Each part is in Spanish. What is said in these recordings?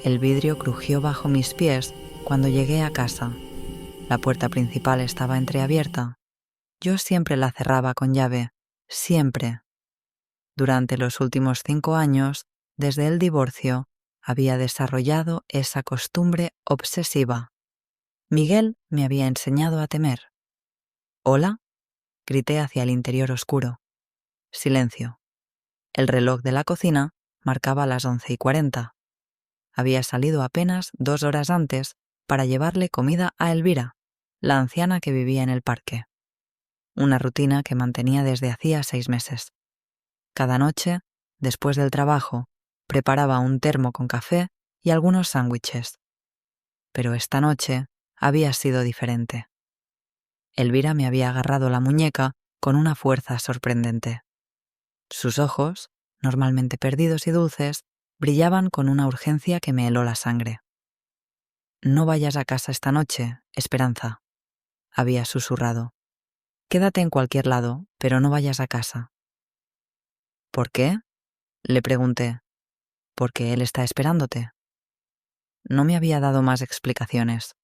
El vidrio crujió bajo mis pies cuando llegué a casa. La puerta principal estaba entreabierta. Yo siempre la cerraba con llave, siempre. Durante los últimos 5 años, desde el divorcio, había desarrollado esa costumbre obsesiva. Miguel me había enseñado a temer. «¿Hola?», grité hacia el interior oscuro. Silencio. El reloj de la cocina marcaba las 11:40. Había salido apenas 2 horas antes para llevarle comida a Elvira, la anciana que vivía en el parque. Una rutina que mantenía desde hacía 6 meses. Cada noche, después del trabajo, preparaba un termo con café y algunos sándwiches. Pero esta noche había sido diferente. Elvira me había agarrado la muñeca con una fuerza sorprendente. Sus ojos, normalmente perdidos y dulces, brillaban con una urgencia que me heló la sangre. «No vayas a casa esta noche, Esperanza», había susurrado. «Quédate en cualquier lado, pero no vayas a casa». «¿Por qué?», le pregunté. «Porque él está esperándote». No me había dado más explicaciones.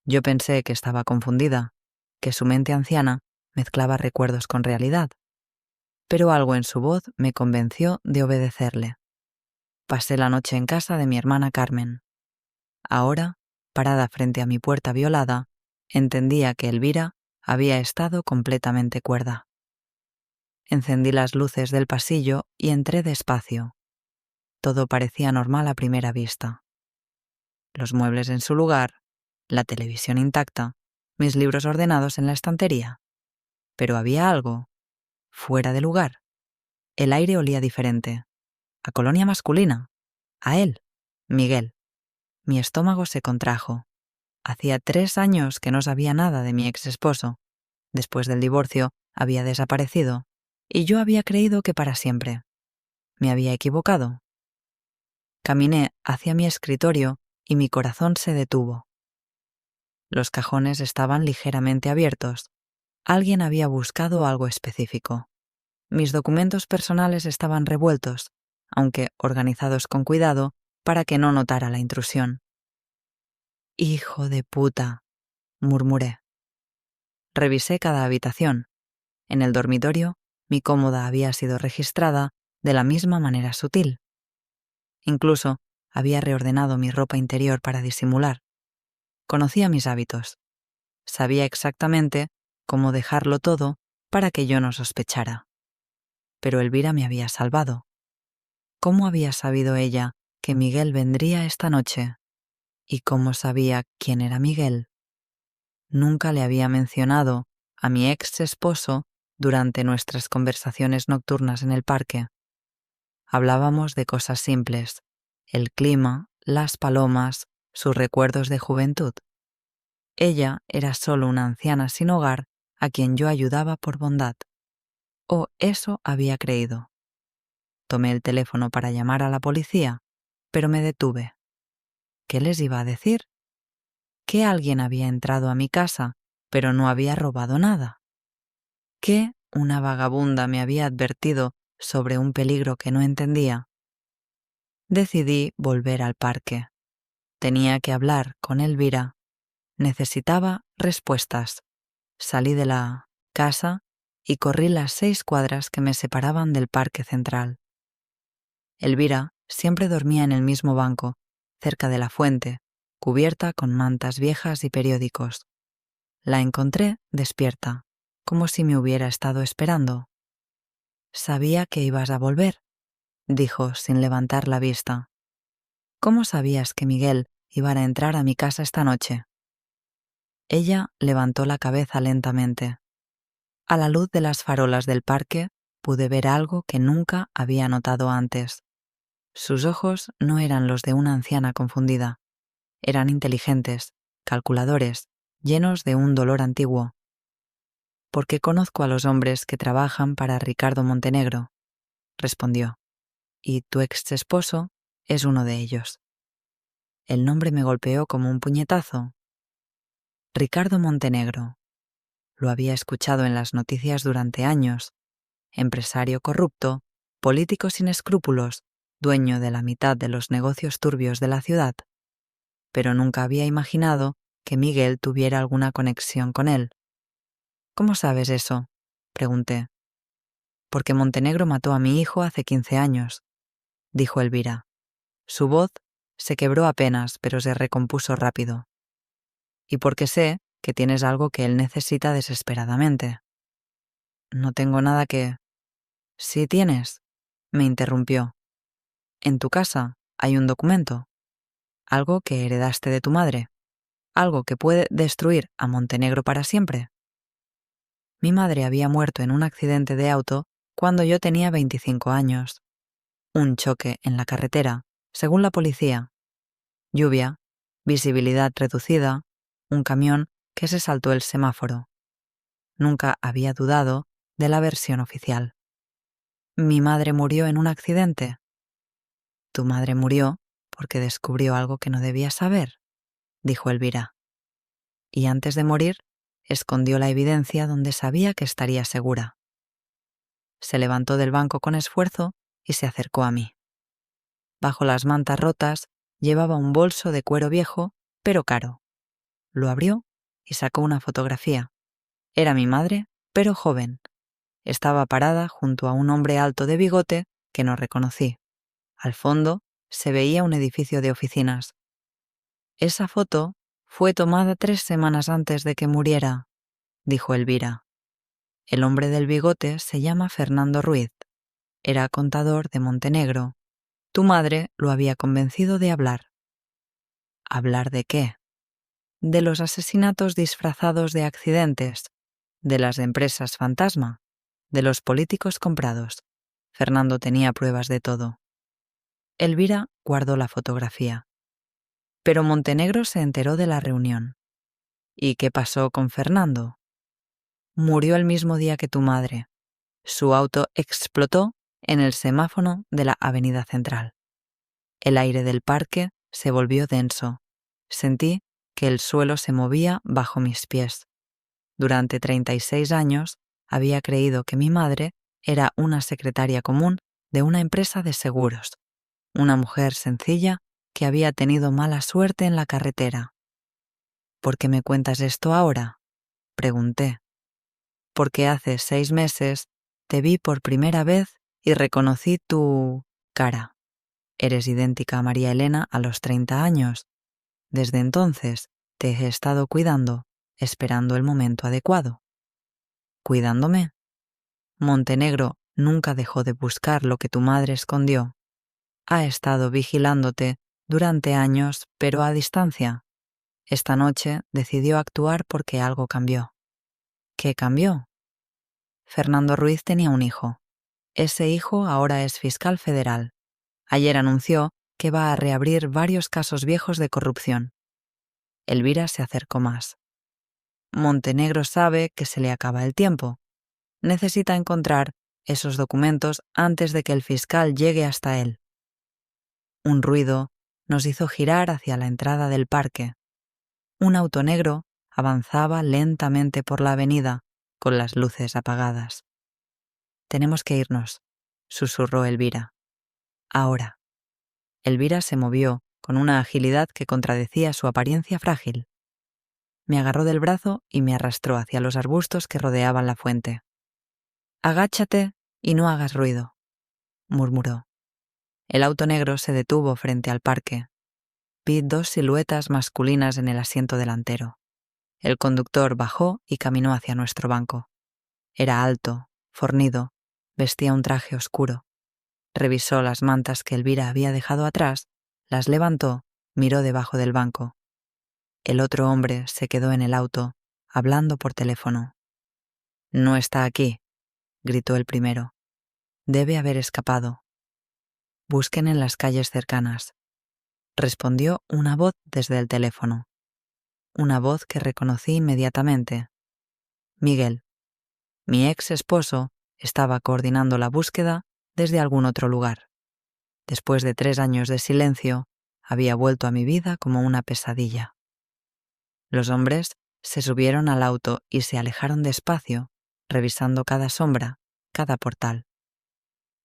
Yo pensé que estaba confundida, que su mente anciana mezclaba recuerdos con realidad. Pero algo en su voz me convenció de obedecerle. Pasé la noche en casa de mi hermana Carmen. Ahora, parada frente a mi puerta violada, entendía que Elvira había estado completamente cuerda. Encendí las luces del pasillo y entré despacio. Todo parecía normal a primera vista. Los muebles en su lugar, la televisión intacta, mis libros ordenados en la estantería. Pero había algo fuera de lugar. El aire olía diferente. A colonia masculina. A él, Miguel. Mi estómago se contrajo. Hacía 3 años que no sabía nada de mi ex esposo. Después del divorcio había desaparecido y yo había creído que para siempre. Me había equivocado. Caminé hacia mi escritorio y mi corazón se detuvo. Los cajones estaban ligeramente abiertos. Alguien había buscado algo específico. Mis documentos personales estaban revueltos, aunque organizados con cuidado para que no notara la intrusión. «Hijo de puta», murmuré. Revisé cada habitación. En el dormitorio, mi cómoda había sido registrada de la misma manera sutil. Incluso había reordenado mi ropa interior para disimular. Conocía mis hábitos. Sabía exactamente cómo dejarlo todo para que yo no sospechara. Pero Elvira me había salvado. ¿Cómo había sabido ella que Miguel vendría esta noche? ¿Y cómo sabía quién era Miguel? Nunca le había mencionado a mi ex esposo durante nuestras conversaciones nocturnas en el parque. Hablábamos de cosas simples: el clima, las palomas, sus recuerdos de juventud. Ella era solo una anciana sin hogar a quien yo ayudaba por bondad. O eso había creído. Tomé el teléfono para llamar a la policía, pero me detuve. ¿Qué les iba a decir? ¿Que alguien había entrado a mi casa, pero no había robado nada? ¿Que una vagabunda me había advertido sobre un peligro que no entendía? Decidí volver al parque. Tenía que hablar con Elvira. Necesitaba respuestas. Salí de la casa y corrí las 6 cuadras que me separaban del parque central. Elvira siempre dormía en el mismo banco, cerca de la fuente, cubierta con mantas viejas y periódicos. La encontré despierta, como si me hubiera estado esperando. «Sabía que ibas a volver», dijo sin levantar la vista. «¿Cómo sabías que Miguel iba a entrar a mi casa esta noche?» Ella levantó la cabeza lentamente. A la luz de las farolas del parque pude ver algo que nunca había notado antes. Sus ojos no eran los de una anciana confundida. Eran inteligentes, calculadores, llenos de un dolor antiguo. «Porque conozco a los hombres que trabajan para Ricardo Montenegro», respondió. «Y tu ex esposo es uno de ellos». El nombre me golpeó como un puñetazo. Ricardo Montenegro. Lo había escuchado en las noticias durante años. Empresario corrupto, político sin escrúpulos, dueño de la mitad de los negocios turbios de la ciudad, pero nunca había imaginado que Miguel tuviera alguna conexión con él. ¿Cómo sabes eso?, pregunté. Porque Montenegro mató a mi hijo hace 15 años, dijo Elvira. Su voz se quebró apenas, pero se recompuso rápido. Y porque sé que tienes algo que él necesita desesperadamente. No tengo nada que... Sí tienes, me interrumpió. En tu casa hay un documento, algo que heredaste de tu madre, algo que puede destruir a Montenegro para siempre. Mi madre había muerto en un accidente de auto cuando yo tenía 25 años. Un choque en la carretera, según la policía. Lluvia, visibilidad reducida, un camión que se saltó el semáforo. Nunca había dudado de la versión oficial. ¿Mi madre murió en un accidente? Tu madre murió porque descubrió algo que no debía saber, dijo Elvira. Y antes de morir, escondió la evidencia donde sabía que estaría segura. Se levantó del banco con esfuerzo y se acercó a mí. Bajo las mantas rotas llevaba un bolso de cuero viejo, pero caro. Lo abrió y sacó una fotografía. Era mi madre, pero joven. Estaba parada junto a un hombre alto de bigote que no reconocí. Al fondo se veía un edificio de oficinas. Esa foto fue tomada 3 semanas antes de que muriera, dijo Elvira. El hombre del bigote se llama Fernando Ruiz. Era contador de Montenegro. Tu madre lo había convencido de hablar. ¿Hablar de qué? De los asesinatos disfrazados de accidentes, de las empresas fantasma, de los políticos comprados. Fernando tenía pruebas de todo. Elvira guardó la fotografía. Pero Montenegro se enteró de la reunión. ¿Y qué pasó con Fernando? Murió el mismo día que tu madre. Su auto explotó en el semáforo de la Avenida Central. El aire del parque se volvió denso. Sentí que el suelo se movía bajo mis pies. Durante 36 años había creído que mi madre era una secretaria común de una empresa de seguros, una mujer sencilla que había tenido mala suerte en la carretera. ¿Por qué me cuentas esto ahora?, pregunté. Porque hace 6 meses te vi por primera vez y reconocí tu cara. Eres idéntica a María Elena a los 30 años. Desde entonces te he estado cuidando, esperando el momento adecuado. ¿Cuidándome? Montenegro nunca dejó de buscar lo que tu madre escondió. Ha estado vigilándote durante años, pero a distancia. Esta noche decidió actuar porque algo cambió. ¿Qué cambió? Fernando Ruiz tenía un hijo. Ese hijo ahora es fiscal federal. Ayer anunció que va a reabrir varios casos viejos de corrupción. Elvira se acercó más. Montenegro sabe que se le acaba el tiempo. Necesita encontrar esos documentos antes de que el fiscal llegue hasta él. Un ruido nos hizo girar hacia la entrada del parque. Un auto negro avanzaba lentamente por la avenida con las luces apagadas. Tenemos que irnos, susurró Elvira. Ahora. Elvira se movió con una agilidad que contradecía su apariencia frágil. Me agarró del brazo y me arrastró hacia los arbustos que rodeaban la fuente. Agáchate y no hagas ruido, murmuró. El auto negro se detuvo frente al parque. Vi 2 siluetas masculinas en el asiento delantero. El conductor bajó y caminó hacia nuestro banco. Era alto, fornido, vestía un traje oscuro. Revisó las mantas que Elvira había dejado atrás, las levantó, miró debajo del banco. El otro hombre se quedó en el auto, hablando por teléfono. No está aquí, gritó el primero. Debe haber escapado. Busquen en las calles cercanas, respondió una voz desde el teléfono. Una voz que reconocí inmediatamente. Miguel. Mi ex esposo estaba coordinando la búsqueda desde algún otro lugar. Después de 3 años de silencio, había vuelto a mi vida como una pesadilla. Los hombres se subieron al auto y se alejaron despacio, revisando cada sombra, cada portal.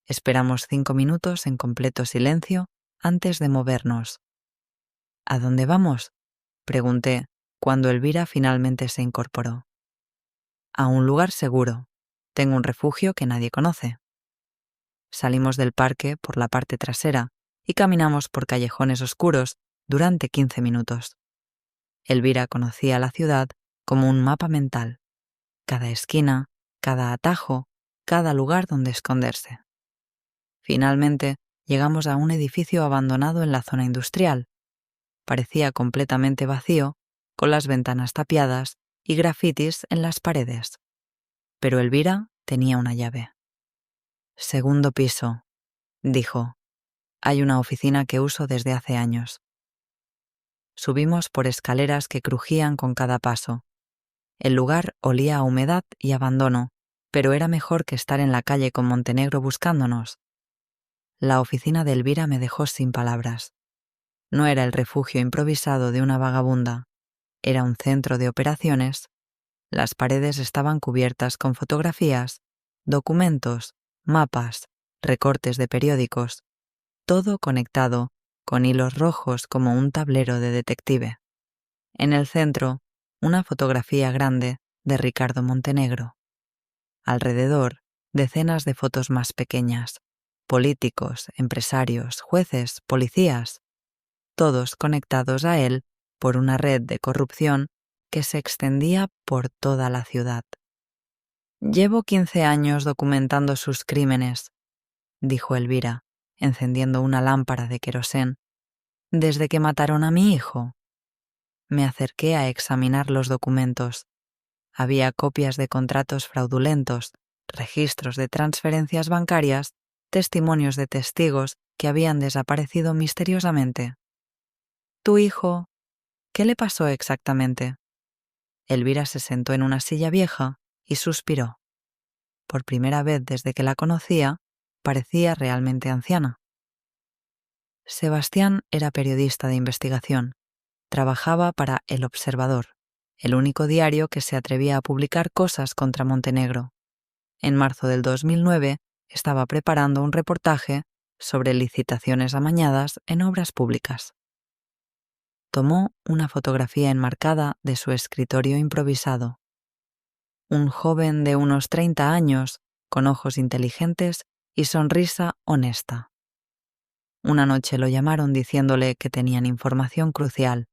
Esperamos 5 minutos en completo silencio antes de movernos. ¿A dónde vamos?, pregunté cuando Elvira finalmente se incorporó. A un lugar seguro. Tengo un refugio que nadie conoce. Salimos del parque por la parte trasera y caminamos por callejones oscuros durante 15 minutos. Elvira conocía la ciudad como un mapa mental. Cada esquina, cada atajo, cada lugar donde esconderse. Finalmente, llegamos a un edificio abandonado en la zona industrial. Parecía completamente vacío, con las ventanas tapiadas y grafitis en las paredes. Pero Elvira tenía una llave. Segundo piso, dijo. Hay una oficina que uso desde hace años. Subimos por escaleras que crujían con cada paso. El lugar olía a humedad y abandono, pero era mejor que estar en la calle con Montenegro buscándonos. La oficina de Elvira me dejó sin palabras. No era el refugio improvisado de una vagabunda, era un centro de operaciones. Las paredes estaban cubiertas con fotografías, documentos, mapas, recortes de periódicos, todo conectado con hilos rojos como un tablero de detective. En el centro, una fotografía grande de Ricardo Montenegro. Alrededor, decenas de fotos más pequeñas, políticos, empresarios, jueces, policías, todos conectados a él por una red de corrupción que se extendía por toda la ciudad. Llevo 15 años documentando sus crímenes, dijo Elvira, encendiendo una lámpara de querosén, desde que mataron a mi hijo. Me acerqué a examinar los documentos. Había copias de contratos fraudulentos, registros de transferencias bancarias, testimonios de testigos que habían desaparecido misteriosamente. ¿Tu hijo? ¿Qué le pasó exactamente? Elvira se sentó en una silla vieja y suspiró. Por primera vez desde que la conocía, parecía realmente anciana. Sebastián era periodista de investigación. Trabajaba para El Observador, el único diario que se atrevía a publicar cosas contra Montenegro. En marzo del 2009 estaba preparando un reportaje sobre licitaciones amañadas en obras públicas. Tomó una fotografía enmarcada de su escritorio improvisado. Un joven de unos 30 años, con ojos inteligentes y sonrisa honesta. Una noche lo llamaron diciéndole que tenían información crucial,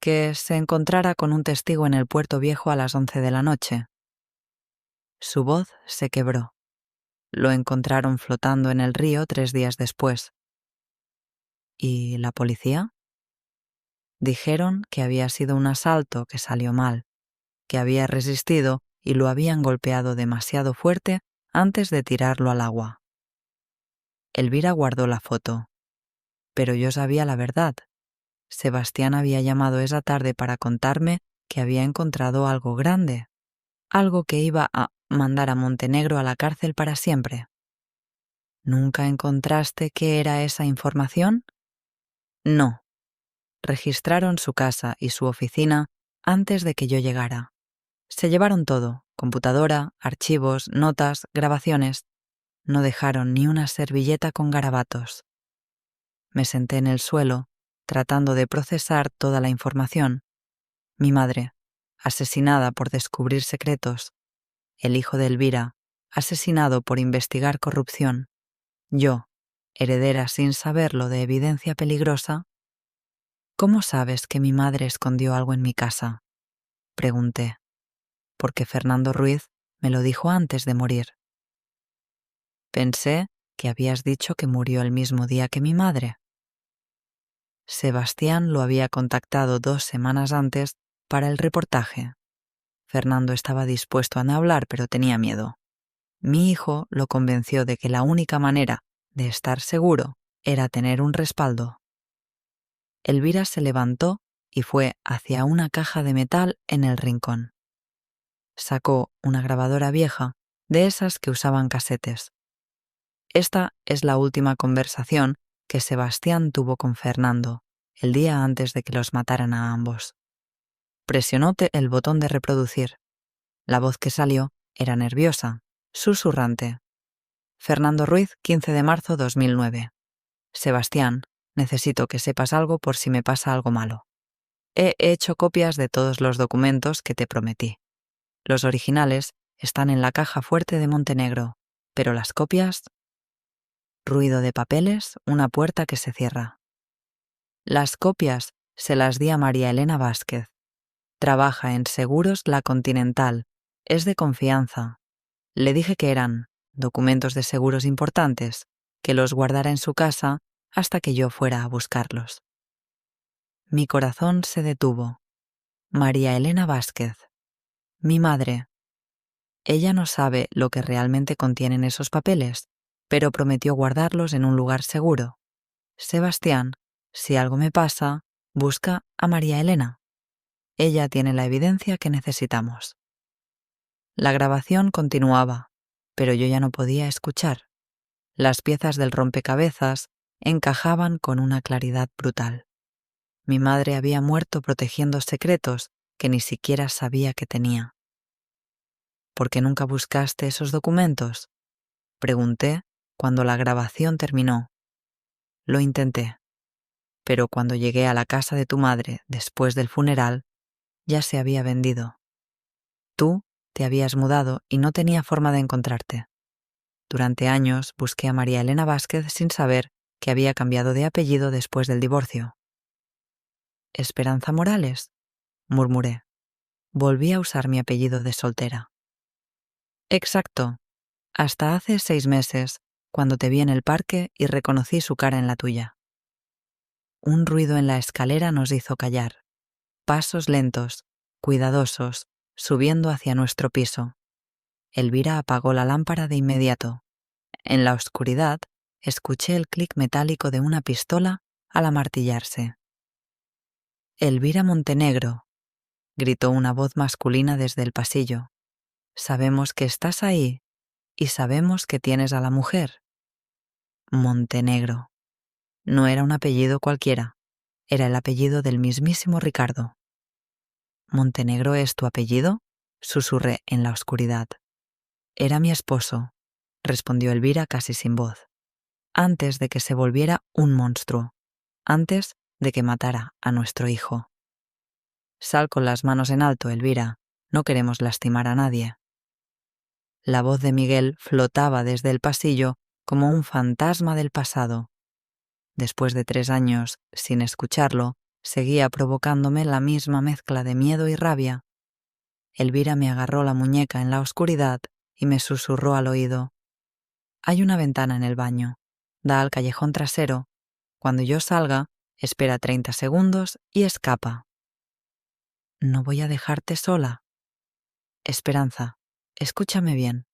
que se encontrara con un testigo en el Puerto Viejo a las 11 de la noche. Su voz se quebró. Lo encontraron flotando en el río 3 días después. ¿Y la policía? Dijeron que había sido un asalto que salió mal, que había resistido y lo habían golpeado demasiado fuerte antes de tirarlo al agua. Elvira guardó la foto. Pero yo sabía la verdad. Sebastián había llamado esa tarde para contarme que había encontrado algo grande, algo que iba a mandar a Montenegro a la cárcel para siempre. ¿Nunca encontraste qué era esa información? No. Registraron su casa y su oficina antes de que yo llegara. Se llevaron todo, computadora, archivos, notas, grabaciones. No dejaron ni una servilleta con garabatos. Me senté en el suelo, tratando de procesar toda la información. Mi madre, asesinada por descubrir secretos. El hijo de Elvira, asesinado por investigar corrupción. Yo, heredera sin saberlo de evidencia peligrosa. ¿Cómo sabes que mi madre escondió algo en mi casa?, pregunté. Porque Fernando Ruiz me lo dijo antes de morir. Pensé que habías dicho que murió el mismo día que mi madre. Sebastián lo había contactado 2 semanas antes para el reportaje. Fernando estaba dispuesto a no hablar, pero tenía miedo. Mi hijo lo convenció de que la única manera de estar seguro era tener un respaldo. Elvira se levantó y fue hacia una caja de metal en el rincón. Sacó una grabadora vieja, de esas que usaban casetes. Esta es la última conversación que Sebastián tuvo con Fernando, el día antes de que los mataran a ambos. Presionó el botón de reproducir. La voz que salió era nerviosa, susurrante. Fernando Ruiz, 15 de marzo 2009. Sebastián, necesito que sepas algo por si me pasa algo malo. He hecho copias de todos los documentos que te prometí. Los originales están en la caja fuerte de Montenegro, pero las copias... Ruido de papeles, una puerta que se cierra. Las copias se las di a María Elena Vázquez. Trabaja en Seguros La Continental. Es de confianza. Le dije que eran documentos de seguros importantes, que los guardara en su casa hasta que yo fuera a buscarlos. Mi corazón se detuvo. María Elena Vázquez. Mi madre. Ella no sabe lo que realmente contienen esos papeles, pero prometió guardarlos en un lugar seguro. Sebastián, si algo me pasa, busca a María Elena. Ella tiene la evidencia que necesitamos. La grabación continuaba, pero yo ya no podía escuchar. Las piezas del rompecabezas encajaban con una claridad brutal. Mi madre había muerto protegiendo secretos que ni siquiera sabía que tenía. ¿Por qué nunca buscaste esos documentos?, pregunté cuando la grabación terminó. Lo intenté, pero cuando llegué a la casa de tu madre después del funeral, ya se había vendido. Tú te habías mudado y no tenía forma de encontrarte. Durante años busqué a María Elena Vázquez sin saber que había cambiado de apellido después del divorcio. ¿Esperanza Morales?, murmuré. Volví a usar mi apellido de soltera. Exacto. Hasta hace 6 meses, cuando te vi en el parque y reconocí su cara en la tuya. Un ruido en la escalera nos hizo callar. Pasos lentos, cuidadosos, subiendo hacia nuestro piso. Elvira apagó la lámpara de inmediato. En la oscuridad, escuché el clic metálico de una pistola al amartillarse. Elvira Montenegro, gritó una voz masculina desde el pasillo. Sabemos que estás ahí y sabemos que tienes a la mujer. Montenegro. No era un apellido cualquiera, era el apellido del mismísimo Ricardo. ¿Montenegro es tu apellido?, susurré en la oscuridad. Era mi esposo, respondió Elvira casi sin voz, antes de que se volviera un monstruo, antes de que matara a nuestro hijo. Sal con las manos en alto, Elvira, no queremos lastimar a nadie. La voz de Miguel flotaba desde el pasillo como un fantasma del pasado. Después de 3 años sin escucharlo, seguía provocándome la misma mezcla de miedo y rabia. Elvira me agarró la muñeca en la oscuridad y me susurró al oído. Hay una ventana en el baño. Da al callejón trasero. Cuando yo salga, espera 30 segundos y escapa. No voy a dejarte sola. Esperanza, escúchame bien.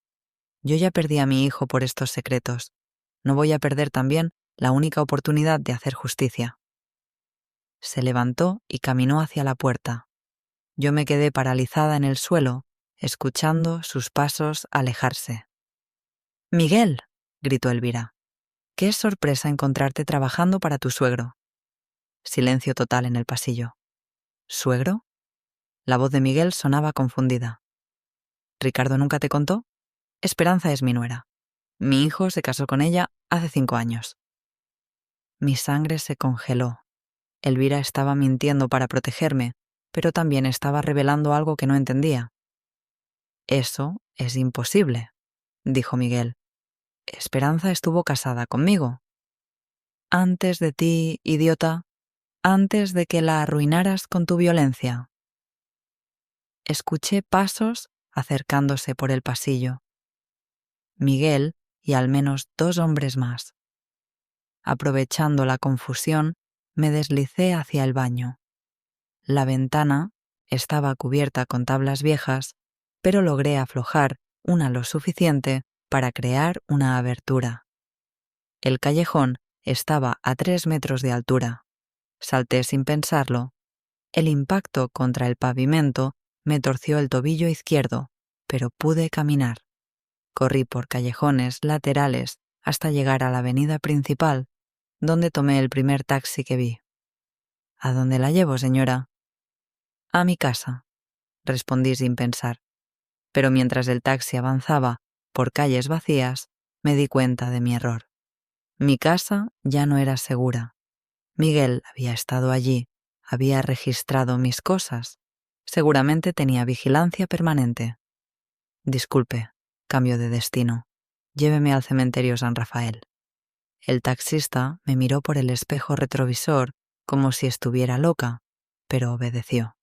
Yo ya perdí a mi hijo por estos secretos. No voy a perder también la única oportunidad de hacer justicia. Se levantó y caminó hacia la puerta. Yo me quedé paralizada en el suelo, escuchando sus pasos alejarse. «¡Miguel!», gritó Elvira. «¡Qué sorpresa encontrarte trabajando para tu suegro!». Silencio total en el pasillo. «¿Suegro?». La voz de Miguel sonaba confundida. «¿Ricardo nunca te contó? Esperanza es mi nuera. Mi hijo se casó con ella hace 5 años». Mi sangre se congeló. Elvira estaba mintiendo para protegerme, pero también estaba revelando algo que no entendía. «Eso es imposible», dijo Miguel. «Esperanza estuvo casada conmigo. Antes de ti, idiota, antes de que la arruinaras con tu violencia». Escuché pasos acercándose por el pasillo. Miguel y al menos 2 hombres más. Aprovechando la confusión, me deslicé hacia el baño. La ventana estaba cubierta con tablas viejas, pero logré aflojar una lo suficiente para crear una abertura. El callejón estaba a 3 metros de altura. Salté sin pensarlo. El impacto contra el pavimento me torció el tobillo izquierdo, pero pude caminar. Corrí por callejones laterales hasta llegar a la avenida principal, donde tomé el primer taxi que vi. «¿A dónde la llevo, señora?». «A mi casa», respondí sin pensar. Pero mientras el taxi avanzaba por calles vacías, me di cuenta de mi error. Mi casa ya no era segura. Miguel había estado allí, había registrado mis cosas. Seguramente tenía vigilancia permanente. Disculpe, cambio de destino. Lléveme al cementerio San Rafael. El taxista me miró por el espejo retrovisor como si estuviera loca, pero obedeció.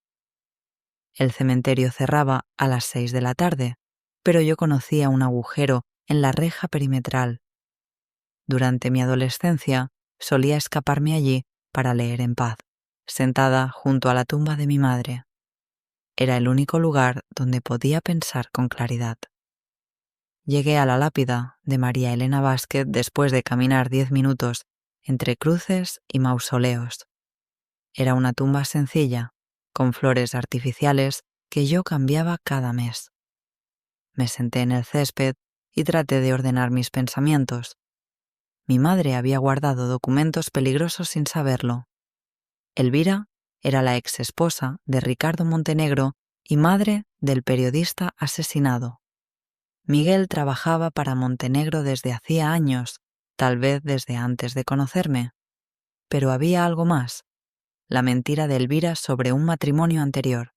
El cementerio cerraba a las 6 de la tarde, pero yo conocía un agujero en la reja perimetral. Durante mi adolescencia solía escaparme allí para leer en paz, sentada junto a la tumba de mi madre. Era el único lugar donde podía pensar con claridad. Llegué a la lápida de María Elena Vázquez después de caminar 10 minutos entre cruces y mausoleos. Era una tumba sencilla, con flores artificiales que yo cambiaba cada mes. Me senté en el césped y traté de ordenar mis pensamientos. Mi madre había guardado documentos peligrosos sin saberlo. Elvira era la exesposa de Ricardo Montenegro y madre del periodista asesinado. Miguel trabajaba para Montenegro desde hacía años, tal vez desde antes de conocerme. Pero había algo más, la mentira de Elvira sobre un matrimonio anterior.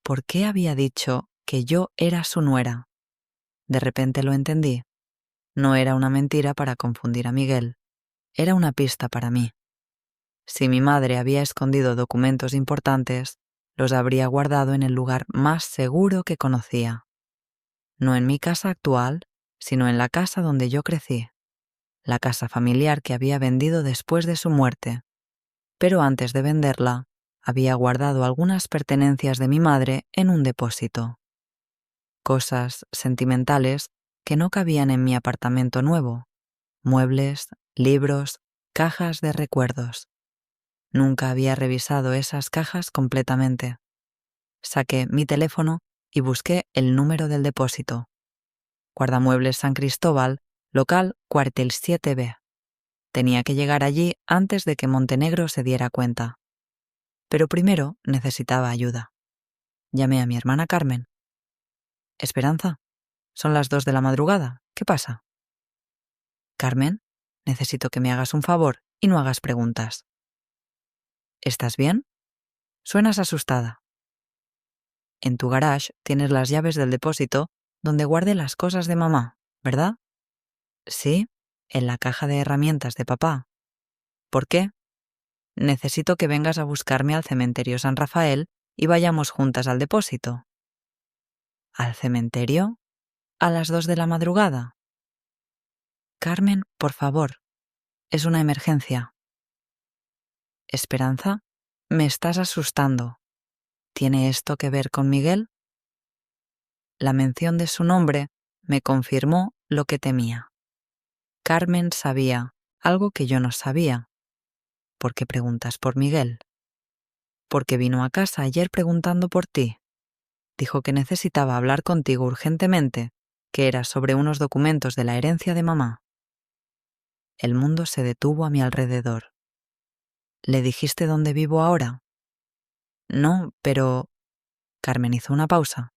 ¿Por qué había dicho que yo era su nuera? De repente lo entendí. No era una mentira para confundir a Miguel, era una pista para mí. Si mi madre había escondido documentos importantes, los habría guardado en el lugar más seguro que conocía. No en mi casa actual, sino en la casa donde yo crecí, la casa familiar que había vendido después de su muerte. Pero antes de venderla, había guardado algunas pertenencias de mi madre en un depósito. Cosas sentimentales que no cabían en mi apartamento nuevo, muebles, libros, cajas de recuerdos. Nunca había revisado esas cajas completamente. Saqué mi teléfono y busqué el número del depósito. Guardamuebles San Cristóbal, local cuartel 7B. Tenía que llegar allí antes de que Montenegro se diera cuenta. Pero primero necesitaba ayuda. Llamé a mi hermana Carmen. Esperanza, son las 2 de la madrugada. ¿Qué pasa? Carmen, necesito que me hagas un favor y no hagas preguntas. ¿Estás bien? Suenas asustada. En tu garage tienes las llaves del depósito donde guardé las cosas de mamá, ¿verdad? Sí, en la caja de herramientas de papá. ¿Por qué? Necesito que vengas a buscarme al cementerio San Rafael y vayamos juntas al depósito. ¿Al cementerio? ¿A las 2 de la madrugada? Carmen, por favor, es una emergencia. Esperanza, me estás asustando. ¿Tiene esto que ver con Miguel? La mención de su nombre me confirmó lo que temía. Carmen sabía algo que yo no sabía. ¿Por qué preguntas por Miguel? Porque vino a casa ayer preguntando por ti. Dijo que necesitaba hablar contigo urgentemente, que era sobre unos documentos de la herencia de mamá. El mundo se detuvo a mi alrededor. ¿Le dijiste dónde vivo ahora? No, pero... Carmen hizo una pausa.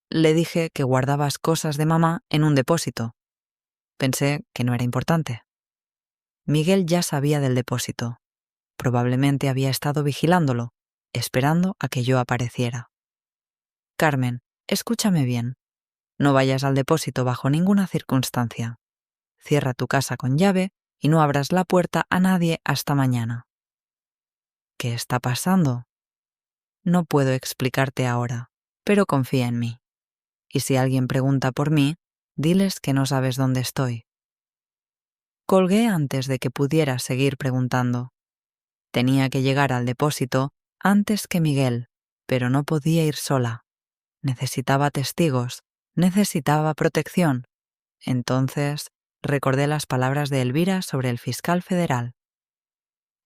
Le dije que guardabas cosas de mamá en un depósito. Pensé que no era importante. Miguel ya sabía del depósito. Probablemente había estado vigilándolo, esperando a que yo apareciera. Carmen, escúchame bien. No vayas al depósito bajo ninguna circunstancia. Cierra tu casa con llave y no abras la puerta a nadie hasta mañana. ¿Qué está pasando? No puedo explicarte ahora, pero confía en mí. Y si alguien pregunta por mí, diles que no sabes dónde estoy. Colgué antes de que pudiera seguir preguntando. Tenía que llegar al depósito antes que Miguel, pero no podía ir sola. Necesitaba testigos, necesitaba protección. Entonces recordé las palabras de Elvira sobre el fiscal federal.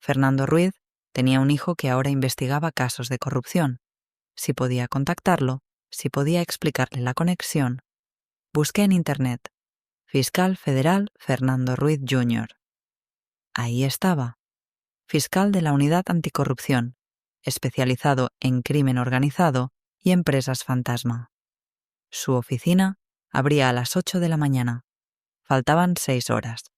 Fernando Ruiz tenía un hijo que ahora investigaba casos de corrupción. Si podía contactarlo, si podía explicarle la conexión. Busqué en Internet. Fiscal Federal Fernando Ruiz Jr. Ahí estaba. Fiscal de la Unidad Anticorrupción, especializado en crimen organizado y empresas fantasma. Su oficina abría a las 8 de la mañana. faltaban 6 horas.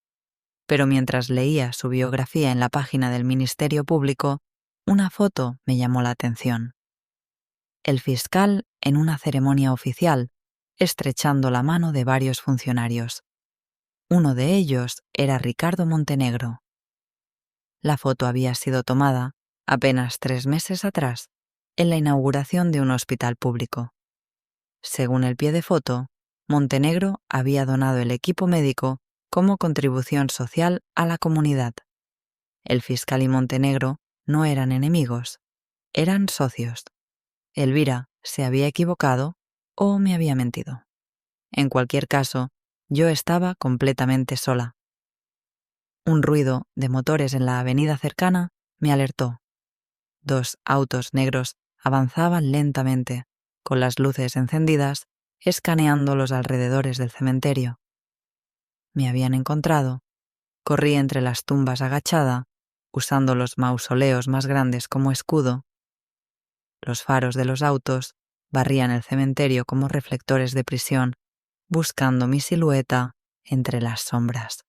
Pero mientras leía su biografía en la página del Ministerio Público, una foto me llamó la atención. El fiscal en una ceremonia oficial, estrechando la mano de varios funcionarios. Uno de ellos era Ricardo Montenegro. La foto había sido tomada apenas 3 meses atrás, en la inauguración de un hospital público. Según el pie de foto, Montenegro había donado el equipo médico como contribución social a la comunidad. El fiscal y Montenegro no eran enemigos, eran socios. Elvira se había equivocado o me había mentido. En cualquier caso, yo estaba completamente sola. Un ruido de motores en la avenida cercana me alertó. 2 autos negros avanzaban lentamente, con las luces encendidas, escaneando los alrededores del cementerio. Me habían encontrado. Corrí entre las tumbas agachada, usando los mausoleos más grandes como escudo. Los faros de los autos barrían el cementerio como reflectores de prisión, buscando mi silueta entre las sombras.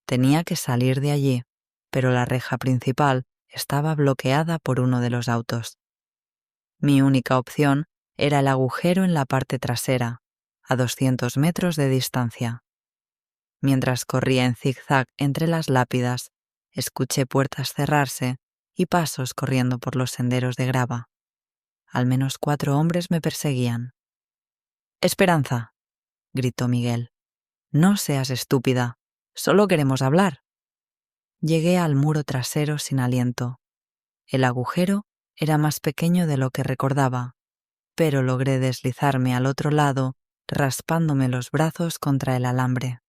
Tenía que salir de allí, pero la reja principal estaba bloqueada por uno de los autos. Mi única opción era el agujero en la parte trasera, a 200 metros de distancia. Mientras corría en zigzag entre las lápidas, escuché puertas cerrarse y pasos corriendo por los senderos de grava. Al menos 4 hombres me perseguían. «Esperanza», gritó Miguel. «No seas estúpida. Solo queremos hablar». Llegué al muro trasero sin aliento. El agujero era más pequeño de lo que recordaba, pero logré deslizarme al otro lado, raspándome los brazos contra el alambre.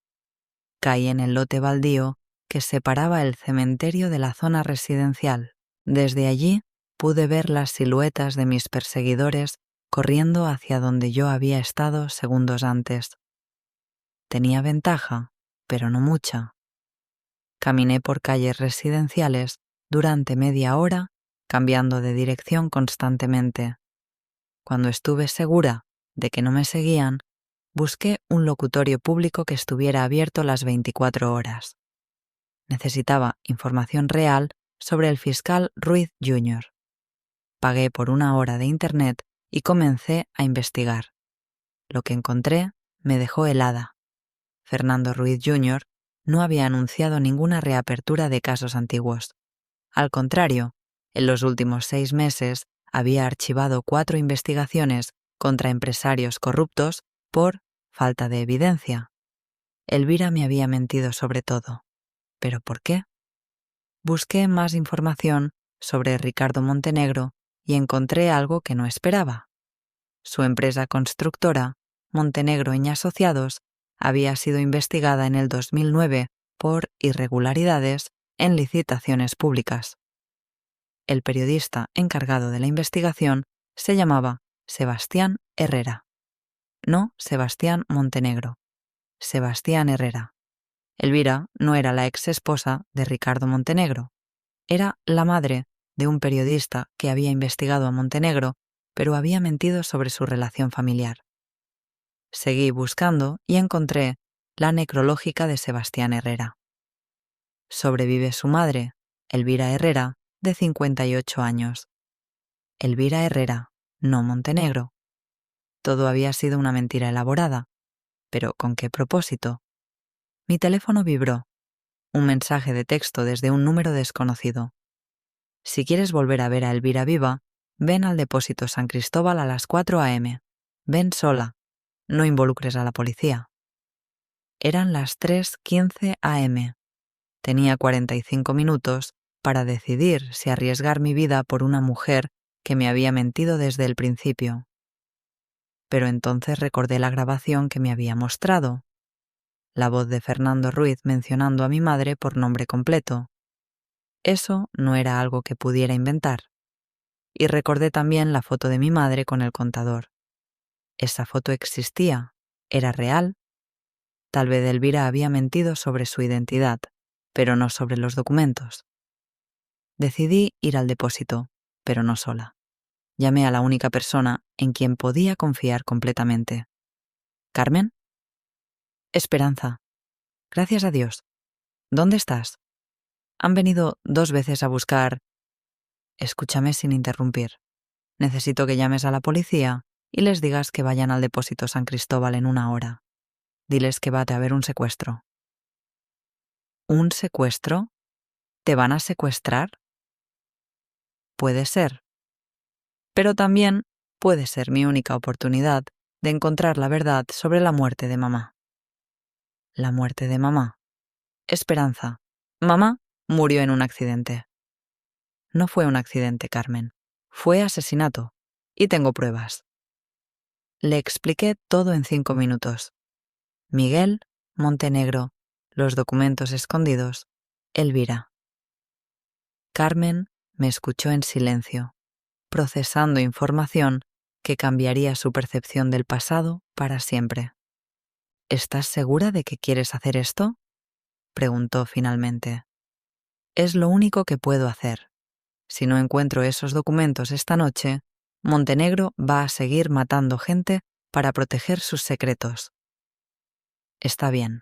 Caí en el lote baldío que separaba el cementerio de la zona residencial. Desde allí pude ver las siluetas de mis perseguidores corriendo hacia donde yo había estado segundos antes. Tenía ventaja, pero no mucha. Caminé por calles residenciales durante media hora, cambiando de dirección constantemente. Cuando estuve segura de que no me seguían, busqué un locutorio público que estuviera abierto las 24 horas. Necesitaba información real sobre el fiscal Ruiz Jr. Pagué por 1 hora de internet y comencé a investigar. Lo que encontré me dejó helada. Fernando Ruiz Jr. no había anunciado ninguna reapertura de casos antiguos. Al contrario, en los últimos 6 meses había archivado 4 investigaciones contra empresarios corruptos por falta de evidencia. Elvira me había mentido sobre todo. ¿Pero por qué? Busqué más información sobre Ricardo Montenegro y encontré algo que no esperaba. Su empresa constructora, Montenegro y Asociados, había sido investigada en el 2009 por irregularidades en licitaciones públicas. El periodista encargado de la investigación se llamaba Sebastián Herrera. No Sebastián Montenegro, Sebastián Herrera. Elvira no era la ex esposa de Ricardo Montenegro. Era la madre de un periodista que había investigado a Montenegro, pero había mentido sobre su relación familiar. Seguí buscando y encontré la necrológica de Sebastián Herrera. Sobrevive su madre, Elvira Herrera, de 58 años. Elvira Herrera, no Montenegro. Todo había sido una mentira elaborada. ¿Pero con qué propósito? Mi teléfono vibró. Un mensaje de texto desde un número desconocido. Si quieres volver a ver a Elvira viva, ven al depósito San Cristóbal a las 4 a.m. Ven sola. No involucres a la policía. Eran las 3:15 a.m. Tenía 45 minutos para decidir si arriesgar mi vida por una mujer que me había mentido desde el principio. Pero entonces recordé la grabación que me había mostrado. La voz de Fernando Ruiz mencionando a mi madre por nombre completo. Eso no era algo que pudiera inventar. Y recordé también la foto de mi madre con el contador. Esa foto existía, era real. Tal vez Elvira había mentido sobre su identidad, pero no sobre los documentos. Decidí ir al depósito, pero no sola. Llamé a la única persona en quien podía confiar completamente. «¿Carmen?» «Esperanza, Gracias a Dios. ¿Dónde estás? Han venido 2 veces a buscar... Escúchame sin interrumpir. Necesito que llames a la policía y les digas que vayan al depósito San Cristóbal en 1 hora. Diles que va a haber un secuestro. ¿Un secuestro? ¿Te van a secuestrar? Puede ser. Pero también puede ser mi única oportunidad de encontrar la verdad sobre la muerte de mamá. La muerte de mamá. Esperanza. Mamá murió en un accidente. No fue un accidente, Carmen. Fue asesinato. Y tengo pruebas. Le expliqué todo en 5 minutos. Miguel, Montenegro, los documentos escondidos, Elvira. Carmen me escuchó en silencio, procesando información que cambiaría su percepción del pasado para siempre. ¿Estás segura de que quieres hacer esto? Preguntó finalmente. Es lo único que puedo hacer. Si no encuentro esos documentos esta noche, Montenegro va a seguir matando gente para proteger sus secretos. Está bien.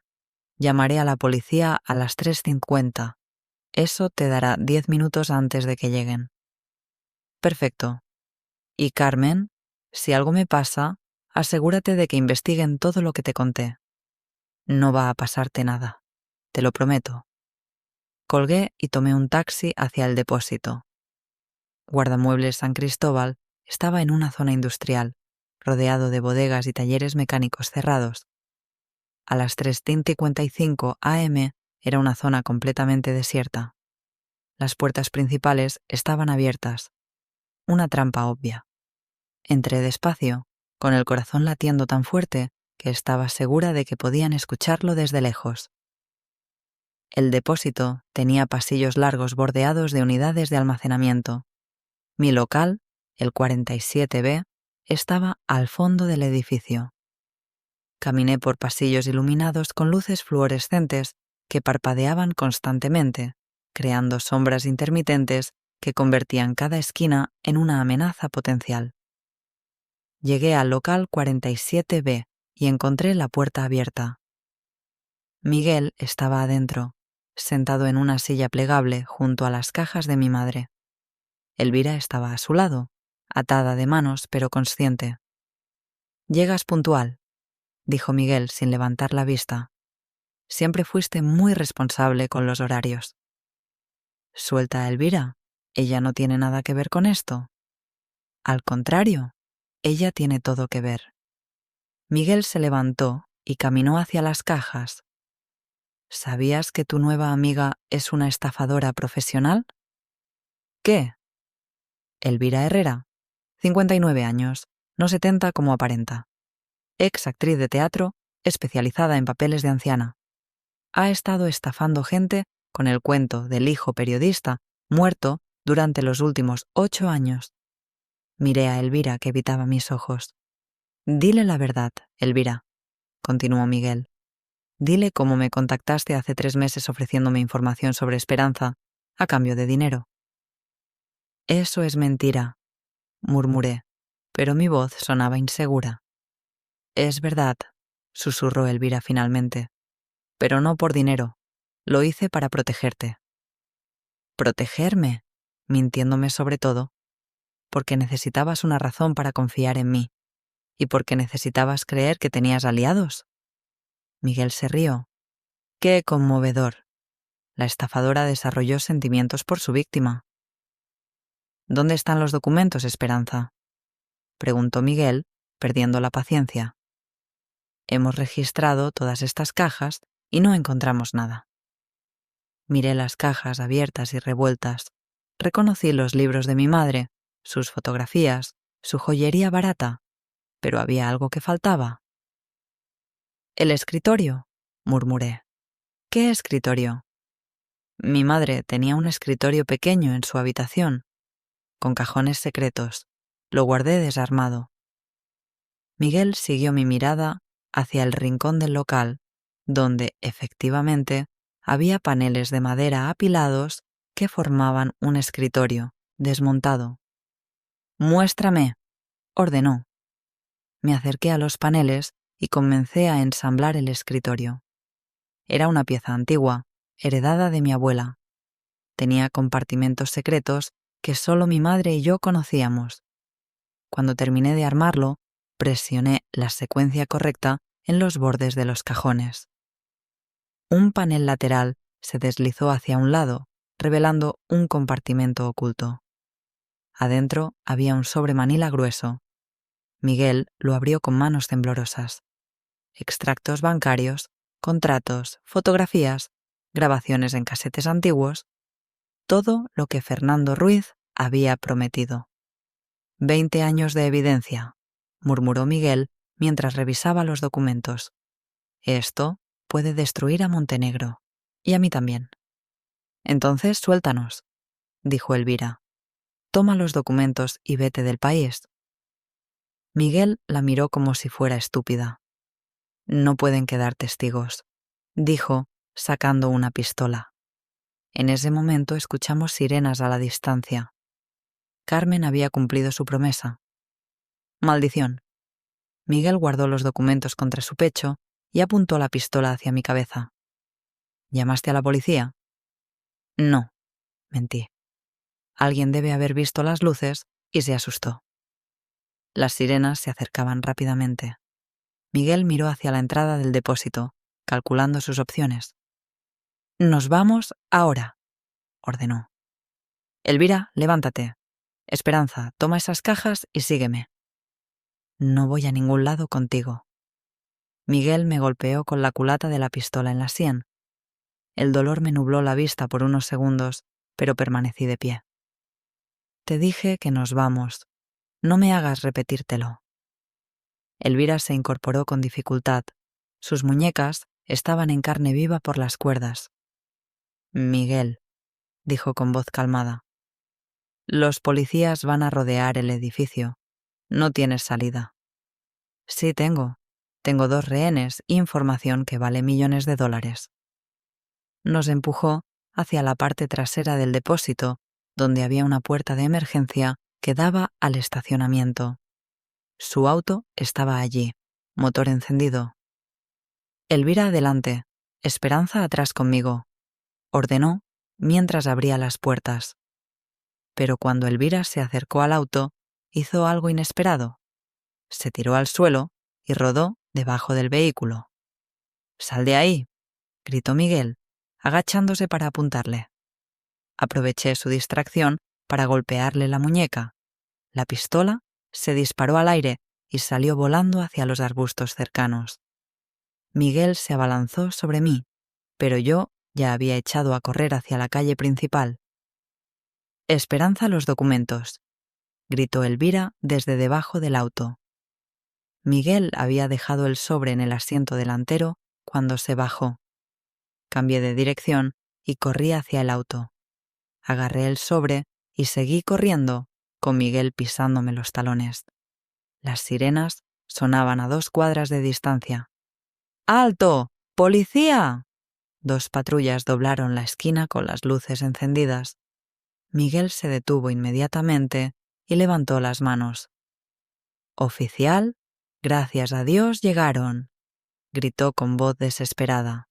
Llamaré a la policía a las 3:50. Eso te dará 10 minutos antes de que lleguen. Perfecto. Y Carmen, si algo me pasa, asegúrate de que investiguen todo lo que te conté. No va a pasarte nada. Te lo prometo. Colgué y tomé un taxi hacia el depósito. Guardamuebles San Cristóbal estaba en una zona industrial, rodeado de bodegas y talleres mecánicos cerrados. A las 3:55 am era una zona completamente desierta. Las puertas principales estaban abiertas. Una trampa obvia. Entré despacio, con el corazón latiendo tan fuerte que estaba segura de que podían escucharlo desde lejos. El depósito tenía pasillos largos bordeados de unidades de almacenamiento. Mi local, el 47B, estaba al fondo del edificio. Caminé por pasillos iluminados con luces fluorescentes que parpadeaban constantemente, creando sombras intermitentes que convertían cada esquina en una amenaza potencial. Llegué al local 47B y encontré la puerta abierta. Miguel estaba adentro, sentado en una silla plegable junto a las cajas de mi madre. Elvira estaba a su lado, atada de manos pero consciente. «Llegas puntual», dijo Miguel sin levantar la vista. «Siempre fuiste muy responsable con los horarios». «Suelta a Elvira. Ella no tiene nada que ver con esto». «Al contrario, ella tiene todo que ver». Miguel se levantó y caminó hacia las cajas. «¿Sabías que tu nueva amiga es una estafadora profesional?» «¿Qué?» Elvira Herrera, 59 años, no 70 como aparenta. Ex actriz de teatro, especializada en papeles de anciana. Ha estado estafando gente con el cuento del hijo periodista muerto durante los últimos 8 años. Miré a Elvira, que evitaba mis ojos. «Dile la verdad, Elvira», continuó Miguel. «Dile cómo me contactaste hace 3 meses ofreciéndome información sobre Esperanza a cambio de dinero». «Eso es mentira», murmuré, pero mi voz sonaba insegura. «Es verdad», susurró Elvira finalmente, «pero no por dinero. Lo hice para protegerte». «¿Protegerme?», mintiéndome sobre todo, porque necesitabas una razón para confiar en mí y porque necesitabas creer que tenías aliados. Miguel se rió. «Qué conmovedor». La estafadora desarrolló sentimientos por su víctima. «¿Dónde están los documentos, Esperanza?», preguntó Miguel, perdiendo la paciencia. «Hemos registrado todas estas cajas y no encontramos nada». Miré las cajas abiertas y revueltas. Reconocí los libros de mi madre, sus fotografías, su joyería barata, pero había algo que faltaba. «El escritorio», murmuré. «¿Qué escritorio?» Mi madre tenía un escritorio pequeño en su habitación, con cajones secretos. Lo guardé desarmado. Miguel siguió mi mirada hacia el rincón del local, donde, efectivamente, había paneles de madera apilados que formaban un escritorio, desmontado. «Muéstrame», ordenó. Me acerqué a los paneles y comencé a ensamblar el escritorio. Era una pieza antigua, heredada de mi abuela. Tenía compartimentos secretos que solo mi madre y yo conocíamos. Cuando terminé de armarlo, presioné la secuencia correcta en los bordes de los cajones. Un panel lateral se deslizó hacia un lado, revelando un compartimento oculto. Adentro había un sobre manila grueso. Miguel lo abrió con manos temblorosas. Extractos bancarios, contratos, fotografías, grabaciones en casetes antiguos, todo lo que Fernando Ruiz había prometido. 20 años de evidencia, murmuró Miguel mientras revisaba los documentos. Esto puede destruir a Montenegro, y a mí también. Entonces suéltanos, dijo Elvira. Toma los documentos y vete del país. Miguel la miró como si fuera estúpida. No pueden quedar testigos, dijo, sacando una pistola. En ese momento escuchamos sirenas a la distancia. Carmen había cumplido su promesa. Maldición. Miguel guardó los documentos contra su pecho y apuntó la pistola hacia mi cabeza. ¿Llamaste a la policía? No, mentí. Alguien debe haber visto las luces y se asustó. Las sirenas se acercaban rápidamente. Miguel miró hacia la entrada del depósito, calculando sus opciones. «Nos vamos ahora», ordenó. «Elvira, levántate. Esperanza, toma esas cajas y sígueme». «No voy a ningún lado contigo». Miguel me golpeó con la culata de la pistola en la sien. El dolor me nubló la vista por unos segundos, pero permanecí de pie. «Te dije que nos vamos. No me hagas repetírtelo». Elvira se incorporó con dificultad. Sus muñecas estaban en carne viva por las cuerdas. «Miguel», dijo con voz calmada. «Los policías van a rodear el edificio. No tienes salida». «Sí tengo. Tengo 2 rehenes y información que vale millones de dólares». Nos empujó hacia la parte trasera del depósito, donde había una puerta de emergencia que daba al estacionamiento. Su auto estaba allí, motor encendido. «Elvira adelante, Esperanza atrás conmigo», ordenó mientras abría las puertas. Pero cuando Elvira se acercó al auto, hizo algo inesperado. Se tiró al suelo y rodó debajo del vehículo. «¡Sal de ahí!», gritó Miguel, agachándose para apuntarle. Aproveché su distracción para golpearle la muñeca. La pistola se disparó al aire y salió volando hacia los arbustos cercanos. Miguel se abalanzó sobre mí, pero yo ya había echado a correr hacia la calle principal. «Esperanza los documentos», gritó Elvira desde debajo del auto. Miguel había dejado el sobre en el asiento delantero cuando se bajó. Cambié de dirección y corrí hacia el auto. Agarré el sobre y seguí corriendo, con Miguel pisándome los talones. Las sirenas sonaban a 2 cuadras de distancia. «¡Alto! ¡Policía!». 2 patrullas doblaron la esquina con las luces encendidas. Miguel se detuvo inmediatamente y levantó las manos. «Oficial, gracias a Dios llegaron», gritó con voz desesperada.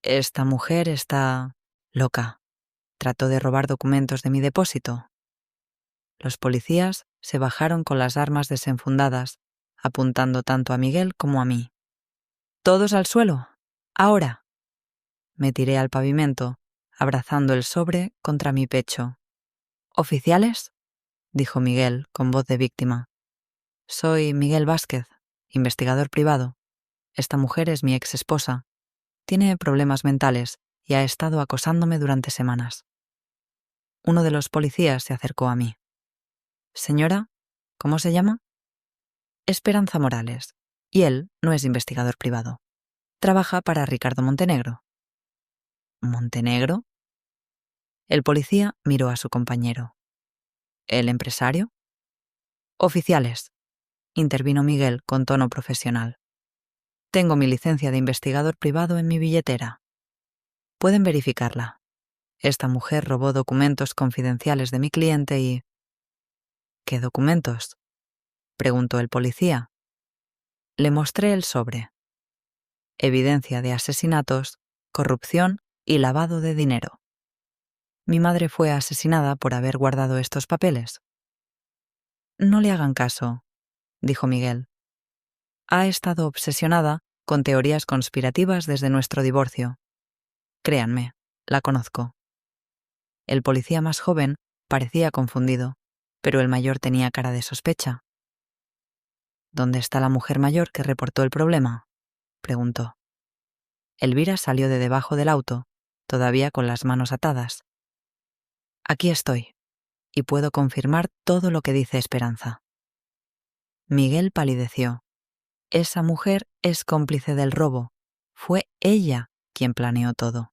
«Esta mujer está loca. Trató de robar documentos de mi depósito». Los policías se bajaron con las armas desenfundadas, apuntando tanto a Miguel como a mí. «Todos al suelo. Ahora». Me tiré al pavimento, abrazando el sobre contra mi pecho. «¿Oficiales?», dijo Miguel con voz de víctima. «Soy Miguel Vázquez, investigador privado. Esta mujer es mi exesposa. Tiene problemas mentales y ha estado acosándome durante semanas». Uno de los policías se acercó a mí. «Señora, ¿cómo se llama?» «Esperanza Morales. Y él no es investigador privado. Trabaja para Ricardo Montenegro». «¿Montenegro?». El policía miró a su compañero. «¿El empresario?». «Oficiales», intervino Miguel con tono profesional. «Tengo mi licencia de investigador privado en mi billetera. Pueden verificarla. Esta mujer robó documentos confidenciales de mi cliente y...». «¿Qué documentos?», preguntó el policía. Le mostré el sobre. evidencia de asesinatos, corrupción y lavado de dinero. Mi madre fue asesinada por haber guardado estos papeles. No le hagan caso, dijo Miguel. Ha estado obsesionada con teorías conspirativas desde nuestro divorcio. Créanme, la conozco. El policía más joven parecía confundido, pero el mayor tenía cara de sospecha. ¿Dónde está la mujer mayor que reportó el problema?, preguntó. Elvira salió de debajo del auto, todavía con las manos atadas. Aquí estoy, y puedo confirmar todo lo que dice Esperanza. Miguel palideció. Esa mujer es cómplice del robo. Fue ella quien planeó todo.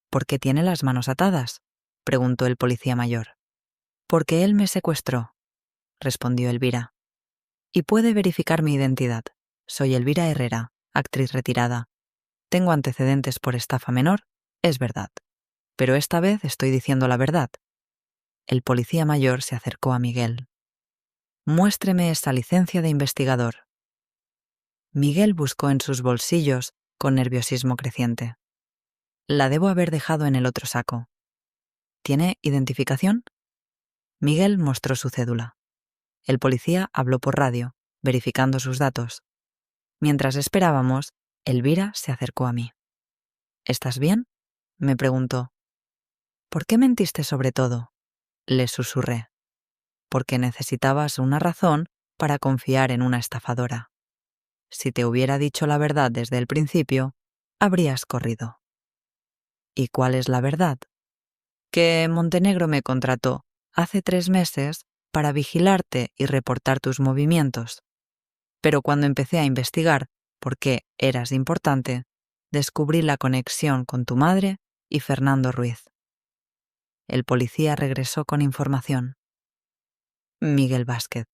¿Por qué tiene las manos atadas?, preguntó el policía mayor. Porque él me secuestró, respondió Elvira. Y puede verificar mi identidad. Soy Elvira Herrera, actriz retirada. Tengo antecedentes por estafa menor, es verdad. Pero esta vez estoy diciendo la verdad. El policía mayor se acercó a Miguel. Muéstreme esa licencia de investigador. Miguel buscó en sus bolsillos con nerviosismo creciente. La debo haber dejado en el otro saco. ¿Tiene identificación? Miguel mostró su cédula. El policía habló por radio, verificando sus datos. Mientras esperábamos, Elvira se acercó a mí. ¿Estás bien?, me preguntó. ¿Por qué mentiste sobre todo?, le susurré. Porque necesitabas una razón para confiar en una estafadora. Si te hubiera dicho la verdad desde el principio, habrías corrido. ¿Y cuál es la verdad? Que Montenegro me contrató hace 3 meses para vigilarte y reportar tus movimientos. Pero cuando empecé a investigar por qué eras importante, descubrí la conexión con tu madre y Fernando Ruiz. El policía regresó con información. Miguel Vázquez,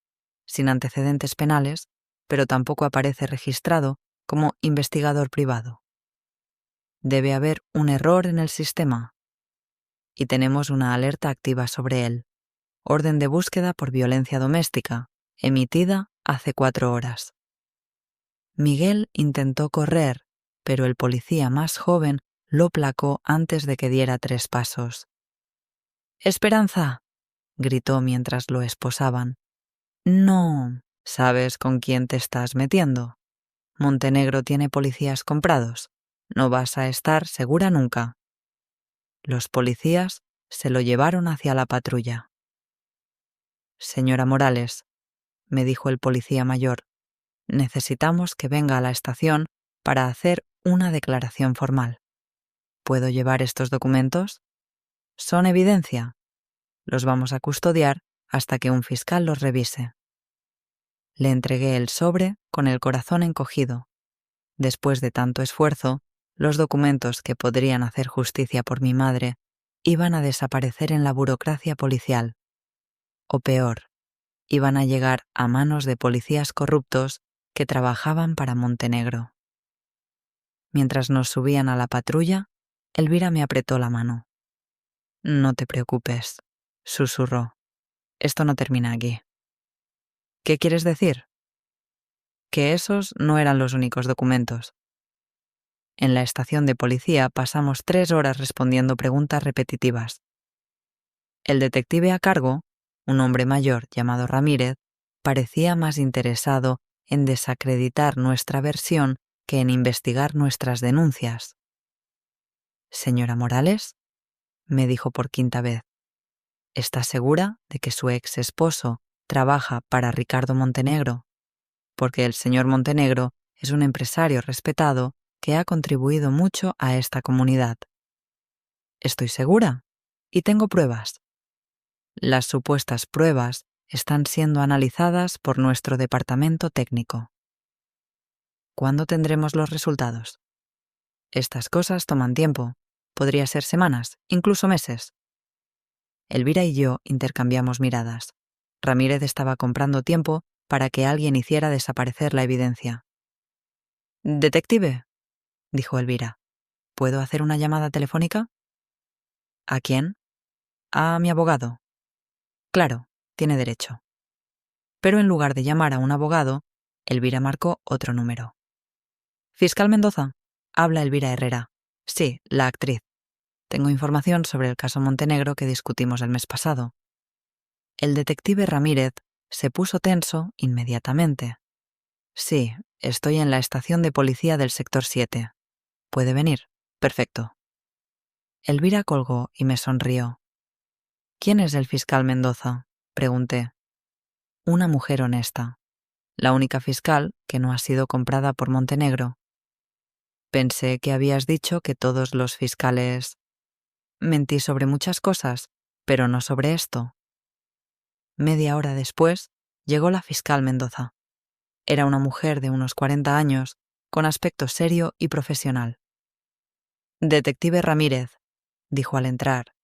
sin antecedentes penales, pero tampoco aparece registrado como investigador privado. Debe haber un error en el sistema. Y tenemos una alerta activa sobre él. Orden de búsqueda por violencia doméstica, emitida hace 4 horas. Miguel intentó correr, pero el policía más joven lo placó antes de que diera 3 pasos. ¡Esperanza!, gritó mientras lo esposaban. No, ¿sabes con quién te estás metiendo? Montenegro tiene policías comprados. No vas a estar segura nunca. Los policías se lo llevaron hacia la patrulla. Señora Morales, me dijo el policía mayor, necesitamos que venga a la estación para hacer una declaración formal. ¿Puedo llevar estos documentos? Son evidencia. Los vamos a custodiar hasta que un fiscal los revise. Le entregué el sobre con el corazón encogido. Después de tanto esfuerzo, los documentos que podrían hacer justicia por mi madre iban a desaparecer en la burocracia policial. O peor, iban a llegar a manos de policías corruptos que trabajaban para Montenegro. Mientras nos subían a la patrulla, Elvira me apretó la mano. No te preocupes, susurró. Esto no termina aquí. ¿Qué quieres decir? Que esos no eran los únicos documentos. En la estación de policía pasamos 3 horas respondiendo preguntas repetitivas. El detective a cargo, un hombre mayor llamado Ramírez, parecía más interesado en desacreditar nuestra versión que en investigar nuestras denuncias. «Señora Morales», me dijo por 5ª vez, «¿está segura de que su ex esposo trabaja para Ricardo Montenegro? Porque el señor Montenegro es un empresario respetado que ha contribuido mucho a esta comunidad». «Estoy segura, y tengo pruebas». Las supuestas pruebas están siendo analizadas por nuestro departamento técnico. ¿Cuándo tendremos los resultados? Estas cosas toman tiempo. Podría ser semanas, incluso meses. Elvira y yo intercambiamos miradas. Ramírez estaba comprando tiempo para que alguien hiciera desaparecer la evidencia. «Detective», dijo Elvira, «¿puedo hacer una llamada telefónica?» «¿A quién?» «A mi abogado». «Claro, tiene derecho». Pero en lugar de llamar a un abogado, Elvira marcó otro número. Fiscal Mendoza, habla Elvira Herrera. Sí, la actriz. Tengo información sobre el caso Montenegro que discutimos el mes pasado. El detective Ramírez se puso tenso inmediatamente. Sí, estoy en la estación de policía del sector 7. ¿Puede venir? Perfecto. Elvira colgó y me sonrió. ¿Quién es el fiscal Mendoza?, pregunté. Una mujer honesta. La única fiscal que no ha sido comprada por Montenegro. Pensé que habías dicho que todos los fiscales... Mentí sobre muchas cosas, pero no sobre esto. Media hora después, llegó la fiscal Mendoza. Era una mujer de unos 40 años, con aspecto serio y profesional. Detective Ramírez, dijo al entrar,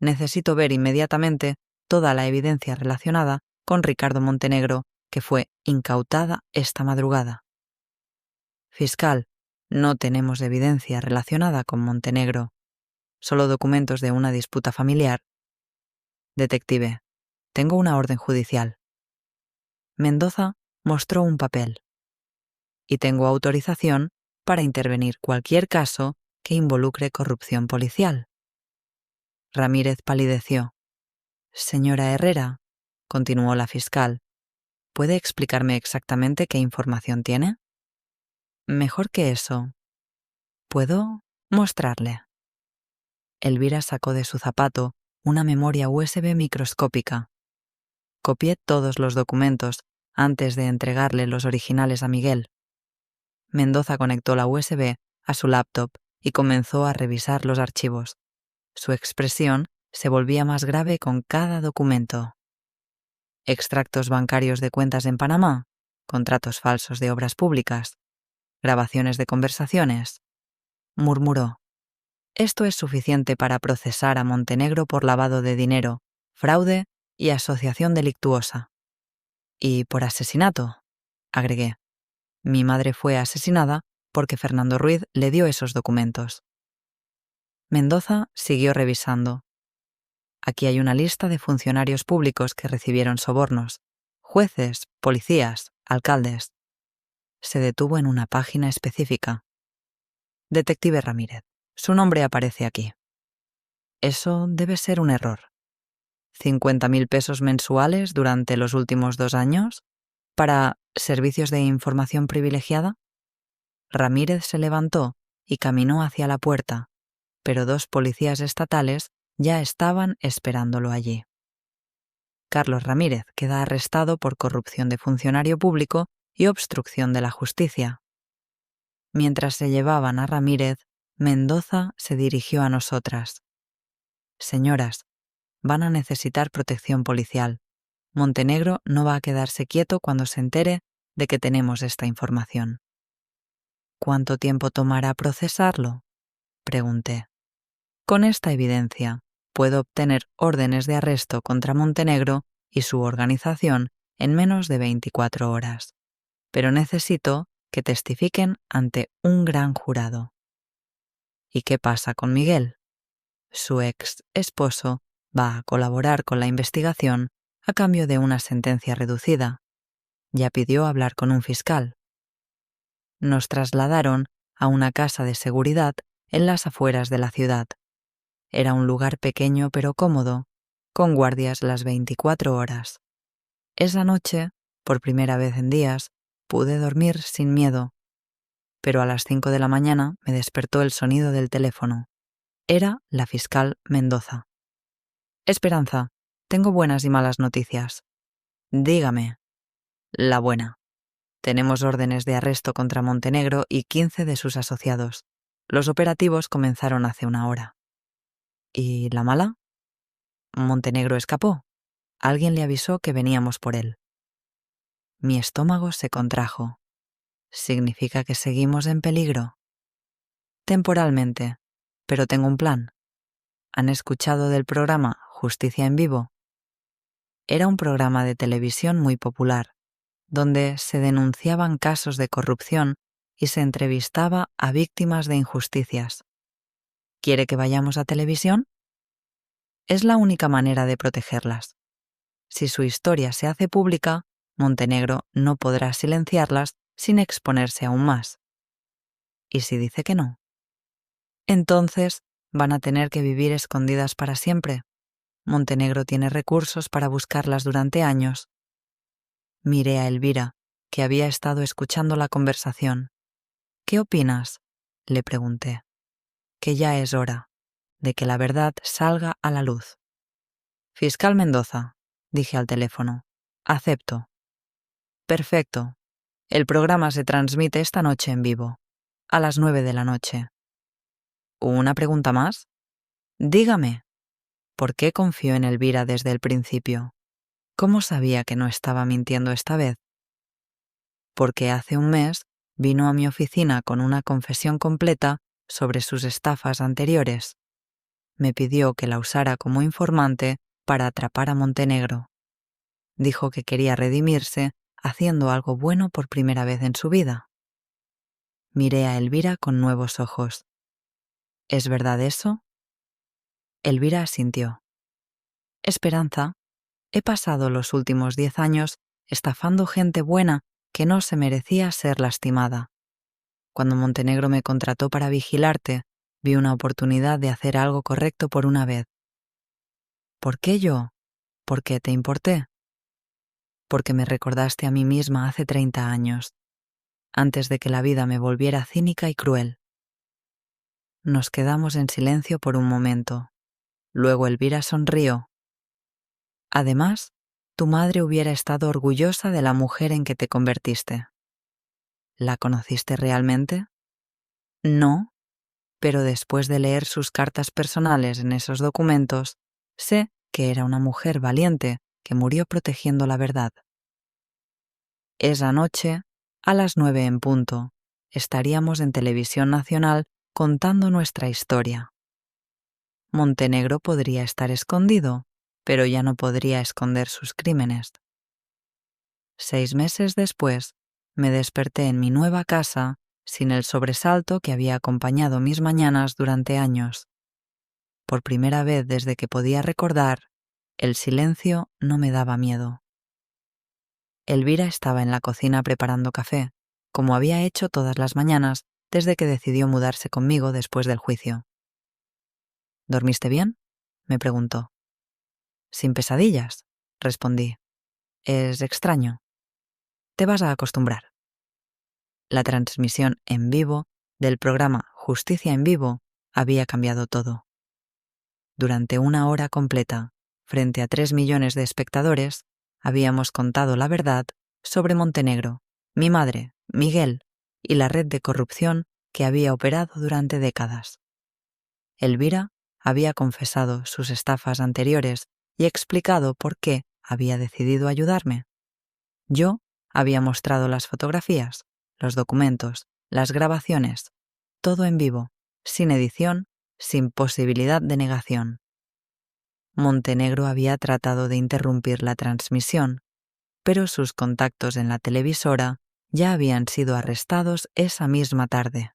necesito ver inmediatamente toda la evidencia relacionada con Ricardo Montenegro, que fue incautada esta madrugada. Fiscal, no tenemos evidencia relacionada con Montenegro, solo documentos de una disputa familiar. Detective, tengo una orden judicial. Mendoza mostró un papel. Y tengo autorización para intervenir cualquier caso que involucre corrupción policial. Ramírez palideció. Señora Herrera, continuó la fiscal, ¿puede explicarme exactamente qué información tiene? Mejor que eso. ¿Puedo mostrarle? Elvira sacó de su zapato una memoria USB microscópica. Copié todos los documentos antes de entregarle los originales a Miguel. Mendoza conectó la USB a su laptop y comenzó a revisar los archivos. Su expresión se volvía más grave con cada documento. Extractos bancarios de cuentas en Panamá, contratos falsos de obras públicas, grabaciones de conversaciones. Murmuró. Esto es suficiente para procesar a Montenegro por lavado de dinero, fraude y asociación delictuosa. Y por asesinato, agregué. Mi madre fue asesinada porque Fernando Ruiz le dio esos documentos. Mendoza siguió revisando. Aquí hay una lista de funcionarios públicos que recibieron sobornos, jueces, policías, alcaldes. Se detuvo en una página específica. Detective Ramírez, su nombre aparece aquí. Eso debe ser un error. 50.000 pesos mensuales durante los últimos 2 años para servicios de información privilegiada. Ramírez se levantó y caminó hacia la puerta, pero 2 policías estatales ya estaban esperándolo allí. Carlos Ramírez queda arrestado por corrupción de funcionario público y obstrucción de la justicia. Mientras se llevaban a Ramírez, Mendoza se dirigió a nosotras. Señoras, van a necesitar protección policial. Montenegro no va a quedarse quieto cuando se entere de que tenemos esta información. ¿Cuánto tiempo tomará procesarlo?, pregunté. Con esta evidencia, puedo obtener órdenes de arresto contra Montenegro y su organización en menos de 24 horas. Pero necesito que testifiquen ante un gran jurado. ¿Y qué pasa con Miguel? Su ex esposo va a colaborar con la investigación a cambio de una sentencia reducida. Ya pidió hablar con un fiscal. Nos trasladaron a una casa de seguridad en las afueras de la ciudad. Era un lugar pequeño pero cómodo, con guardias las 24 horas. Esa noche, por primera vez en días, pude dormir sin miedo. Pero a las 5 de la mañana me despertó el sonido del teléfono. Era la fiscal Mendoza. Esperanza, tengo buenas y malas noticias. Dígame. La buena. Tenemos órdenes de arresto contra Montenegro y 15 de sus asociados. Los operativos comenzaron hace 1 hora. ¿Y la mala? Montenegro escapó. Alguien le avisó que veníamos por él. Mi estómago se contrajo. ¿Significa que seguimos en peligro? Temporalmente, pero tengo un plan. ¿Han escuchado del programa Justicia en Vivo? Era un programa de televisión muy popular, donde se denunciaban casos de corrupción y se entrevistaba a víctimas de injusticias. ¿Quiere que vayamos a televisión? Es la única manera de protegerlas. Si su historia se hace pública, Montenegro no podrá silenciarlas sin exponerse aún más. ¿Y si dice que no? Entonces van a tener que vivir escondidas para siempre. Montenegro tiene recursos para buscarlas durante años. Miré a Elvira, que había estado escuchando la conversación. ¿Qué opinas?, le pregunté. Que ya es hora de que la verdad salga a la luz. Fiscal Mendoza, dije al teléfono. Acepto. Perfecto. El programa se transmite esta noche en vivo, a las 9 de la noche. ¿Una pregunta más? Dígame, ¿por qué confió en Elvira desde el principio? ¿Cómo sabía que no estaba mintiendo esta vez? Porque hace un mes vino a mi oficina con una confesión completa sobre sus estafas anteriores. Me pidió que la usara como informante para atrapar a Montenegro. Dijo que quería redimirse haciendo algo bueno por primera vez en su vida. Miré a Elvira con nuevos ojos. ¿Es verdad eso? Elvira asintió. Esperanza, he pasado los últimos 10 años estafando gente buena que no se merecía ser lastimada. Cuando Montenegro me contrató para vigilarte, vi una oportunidad de hacer algo correcto por una vez. ¿Por qué yo? ¿Por qué te importé? Porque me recordaste a mí misma hace 30 años, antes de que la vida me volviera cínica y cruel. Nos quedamos en silencio por un momento. Luego Elvira sonrió. Además, tu madre hubiera estado orgullosa de la mujer en que te convertiste. ¿La conociste realmente? No, pero después de leer sus cartas personales en esos documentos, sé que era una mujer valiente que murió protegiendo la verdad. Esa noche, a las 9 en punto, estaríamos en Televisión Nacional contando nuestra historia. Montenegro podría estar escondido, pero ya no podría esconder sus crímenes. 6 meses después, me desperté en mi nueva casa sin el sobresalto que había acompañado mis mañanas durante años. Por primera vez desde que podía recordar, el silencio no me daba miedo. Elvira estaba en la cocina preparando café, como había hecho todas las mañanas desde que decidió mudarse conmigo después del juicio. ¿Dormiste bien?, me preguntó. Sin pesadillas, respondí. Es extraño. Te vas a acostumbrar. La transmisión en vivo del programa Justicia en Vivo había cambiado todo. Durante 1 hora completa, frente a 3 millones de espectadores, habíamos contado la verdad sobre Montenegro, mi madre, Miguel y la red de corrupción que había operado durante décadas. Elvira había confesado sus estafas anteriores y explicado por qué había decidido ayudarme. Yo había mostrado las fotografías, los documentos, las grabaciones, todo en vivo, sin edición, sin posibilidad de negación. Montenegro había tratado de interrumpir la transmisión, pero sus contactos en la televisora ya habían sido arrestados esa misma tarde.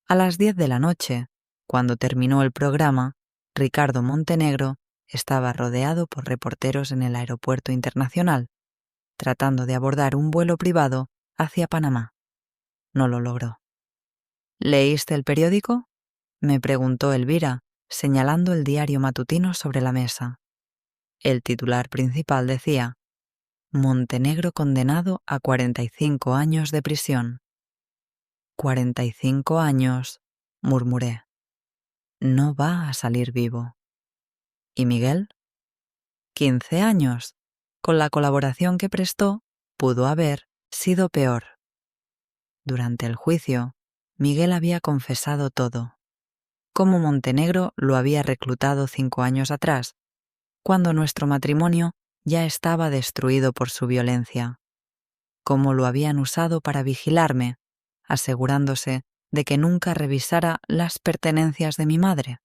A las 10 de la noche, cuando terminó el programa, Ricardo Montenegro estaba rodeado por reporteros en el aeropuerto internacional, tratando de abordar un vuelo privado hacia Panamá. No lo logró. ¿Leíste el periódico?, me preguntó Elvira, señalando el diario matutino sobre la mesa. El titular principal decía: Montenegro condenado a 45 años de prisión. 45 años, murmuré. No va a salir vivo. ¿Y Miguel? 15 años. Con la colaboración que prestó, pudo haber sido peor. Durante el juicio, Miguel había confesado todo. Cómo Montenegro lo había reclutado 5 años atrás, cuando nuestro matrimonio ya estaba destruido por su violencia. Cómo lo habían usado para vigilarme, asegurándose de que nunca revisara las pertenencias de mi madre.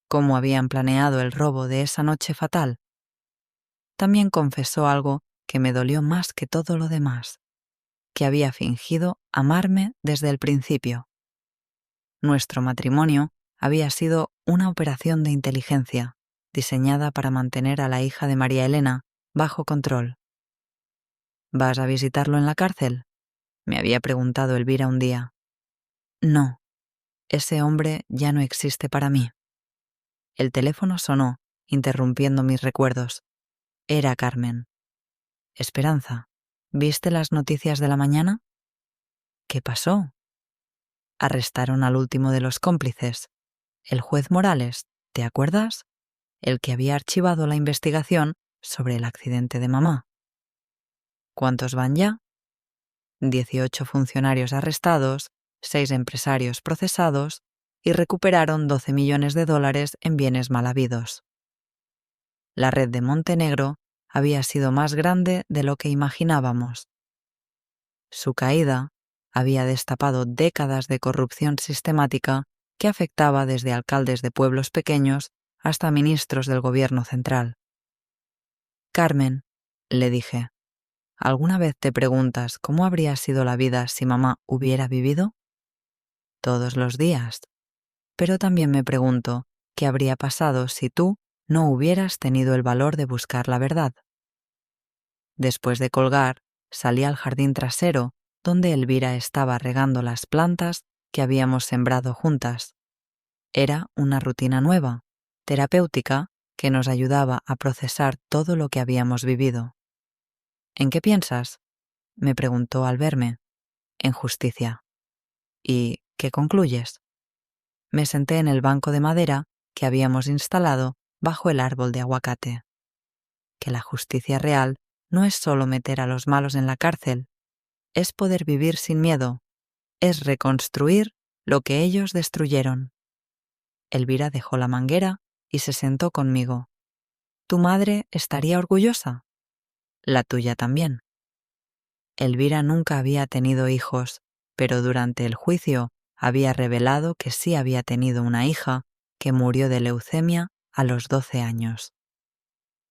Cómo habían planeado el robo de esa noche fatal. También confesó algo que me dolió más que todo lo demás, que había fingido amarme desde el principio. Nuestro matrimonio había sido una operación de inteligencia, diseñada para mantener a la hija de María Elena bajo control. ¿Vas a visitarlo en la cárcel?, me había preguntado Elvira un día. No, ese hombre ya no existe para mí. El teléfono sonó, interrumpiendo mis recuerdos. Era Carmen. Esperanza, ¿viste las noticias de la mañana? ¿Qué pasó? Arrestaron al último de los cómplices, el juez Morales, ¿te acuerdas? El que había archivado la investigación sobre el accidente de mamá. ¿Cuántos van ya? 18 funcionarios arrestados, 6 empresarios procesados y recuperaron 12 millones de dólares en bienes mal habidos. La red de Montenegro había sido más grande de lo que imaginábamos. Su caída había destapado décadas de corrupción sistemática que afectaba desde alcaldes de pueblos pequeños hasta ministros del gobierno central. Carmen, le dije, ¿alguna vez te preguntas cómo habría sido la vida si mamá hubiera vivido? Todos los días. Pero también me pregunto qué habría pasado si tú no hubieras tenido el valor de buscar la verdad. Después de colgar, salí al jardín trasero, donde Elvira estaba regando las plantas que habíamos sembrado juntas. Era una rutina nueva, terapéutica, que nos ayudaba a procesar todo lo que habíamos vivido. ¿En qué piensas?, me preguntó al verme. En justicia. ¿Y qué concluyes? Me senté en el banco de madera que habíamos instalado bajo el árbol de aguacate. Que la justicia real no es solo meter a los malos en la cárcel, es poder vivir sin miedo, es reconstruir lo que ellos destruyeron. Elvira dejó la manguera y se sentó conmigo. ¿Tu madre estaría orgullosa? La tuya también. Elvira nunca había tenido hijos, pero durante el juicio había revelado que sí había tenido una hija que murió de leucemia a los 12 años.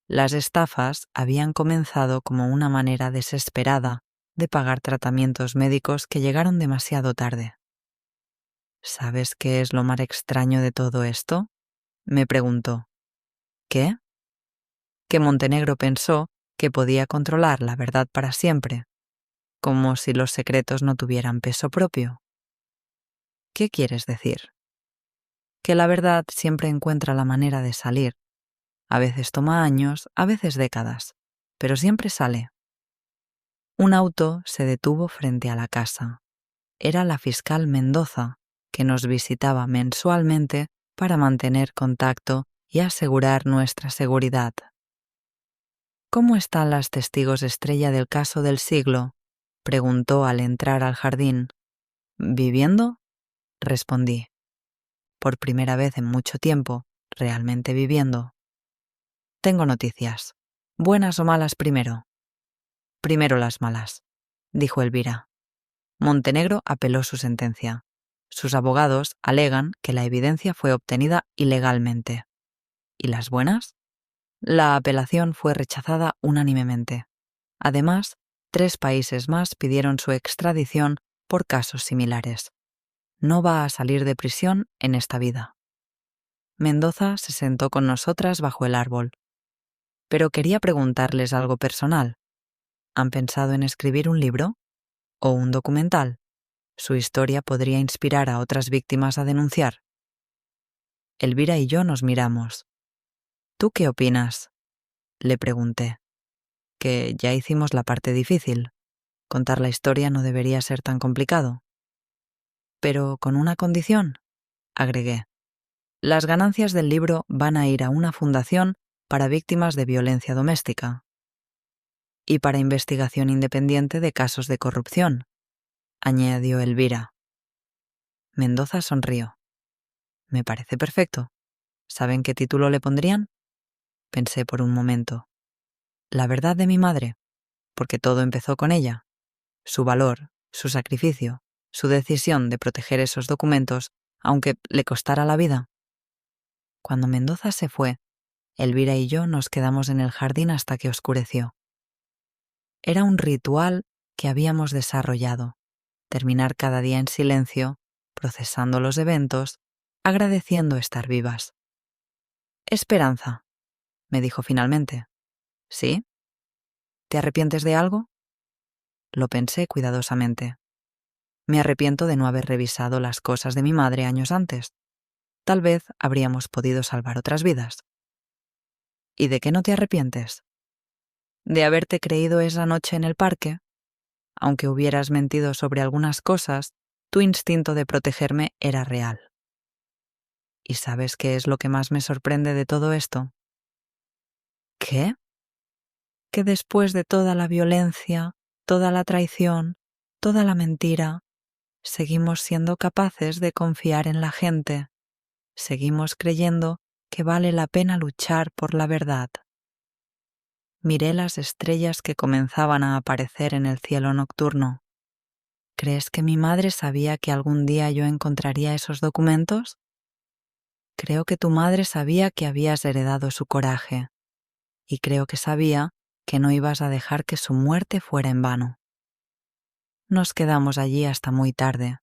Las estafas habían comenzado como una manera desesperada de pagar tratamientos médicos que llegaron demasiado tarde. ¿Sabes qué es lo más extraño de todo esto?, me preguntó. ¿Qué? Que Montenegro pensó que podía controlar la verdad para siempre, como si los secretos no tuvieran peso propio. ¿Qué quieres decir? Que la verdad siempre encuentra la manera de salir. A veces toma años, a veces décadas, pero siempre sale. Un auto se detuvo frente a la casa. Era la fiscal Mendoza, que nos visitaba mensualmente para mantener contacto y asegurar nuestra seguridad. ¿Cómo están las testigos estrella del caso del siglo?, preguntó al entrar al jardín. ¿Viviendo?, respondí. Por primera vez en mucho tiempo, realmente viviendo. Tengo noticias. ¿Buenas o malas primero? Primero las malas, dijo Elvira. Montenegro apeló su sentencia. Sus abogados alegan que la evidencia fue obtenida ilegalmente. ¿Y las buenas? La apelación fue rechazada unánimemente. Además, 3 países más pidieron su extradición por casos similares. No va a salir de prisión en esta vida. Mendoza se sentó con nosotras bajo el árbol. Pero quería preguntarles algo personal. ¿Han pensado en escribir un libro? ¿O un documental? Su historia podría inspirar a otras víctimas a denunciar. Elvira y yo nos miramos. ¿Tú qué opinas?, le pregunté. Que ya hicimos la parte difícil. Contar la historia no debería ser tan complicado. Pero con una condición, agregué. Las ganancias del libro van a ir a una fundación para víctimas de violencia doméstica y para investigación independiente de casos de corrupción, añadió Elvira. Mendoza sonrió. Me parece perfecto. ¿Saben qué título le pondrían? Pensé por un momento. La verdad de mi madre, porque todo empezó con ella. Su valor, su sacrificio, su decisión de proteger esos documentos, aunque le costara la vida. Cuando Mendoza se fue, Elvira y yo nos quedamos en el jardín hasta que oscureció. Era un ritual que habíamos desarrollado, terminar cada día en silencio, procesando los eventos, agradeciendo estar vivas. Esperanza, me dijo finalmente. ¿Sí? ¿Te arrepientes de algo? Lo pensé cuidadosamente. Me arrepiento de no haber revisado las cosas de mi madre años antes. Tal vez habríamos podido salvar otras vidas. ¿Y de qué no te arrepientes? De haberte creído esa noche en el parque. Aunque hubieras mentido sobre algunas cosas, tu instinto de protegerme era real. ¿Y sabes qué es lo que más me sorprende de todo esto? ¿Qué? Que después de toda la violencia, toda la traición, toda la mentira, seguimos siendo capaces de confiar en la gente. Seguimos creyendo que vale la pena luchar por la verdad. Miré las estrellas que comenzaban a aparecer en el cielo nocturno. ¿Crees que mi madre sabía que algún día yo encontraría esos documentos? Creo que tu madre sabía que habías heredado su coraje, y creo que sabía que no ibas a dejar que su muerte fuera en vano. Nos quedamos allí hasta muy tarde,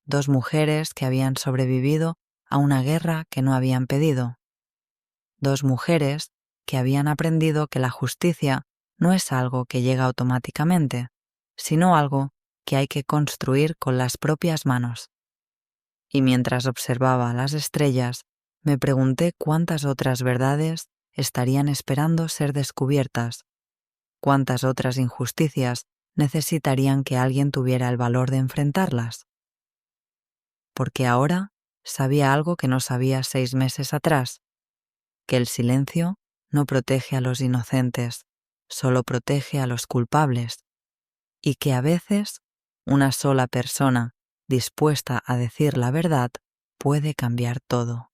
dos mujeres que habían sobrevivido a una guerra que no habían pedido. Dos mujeres que habían aprendido que la justicia no es algo que llega automáticamente, sino algo que hay que construir con las propias manos. Y mientras observaba las estrellas, me pregunté cuántas otras verdades estarían esperando ser descubiertas, cuántas otras injusticias necesitarían que alguien tuviera el valor de enfrentarlas. Porque ahora sabía algo que no sabía 6 meses atrás, que el silencio no protege a los inocentes, solo protege a los culpables, y que a veces una sola persona dispuesta a decir la verdad puede cambiar todo.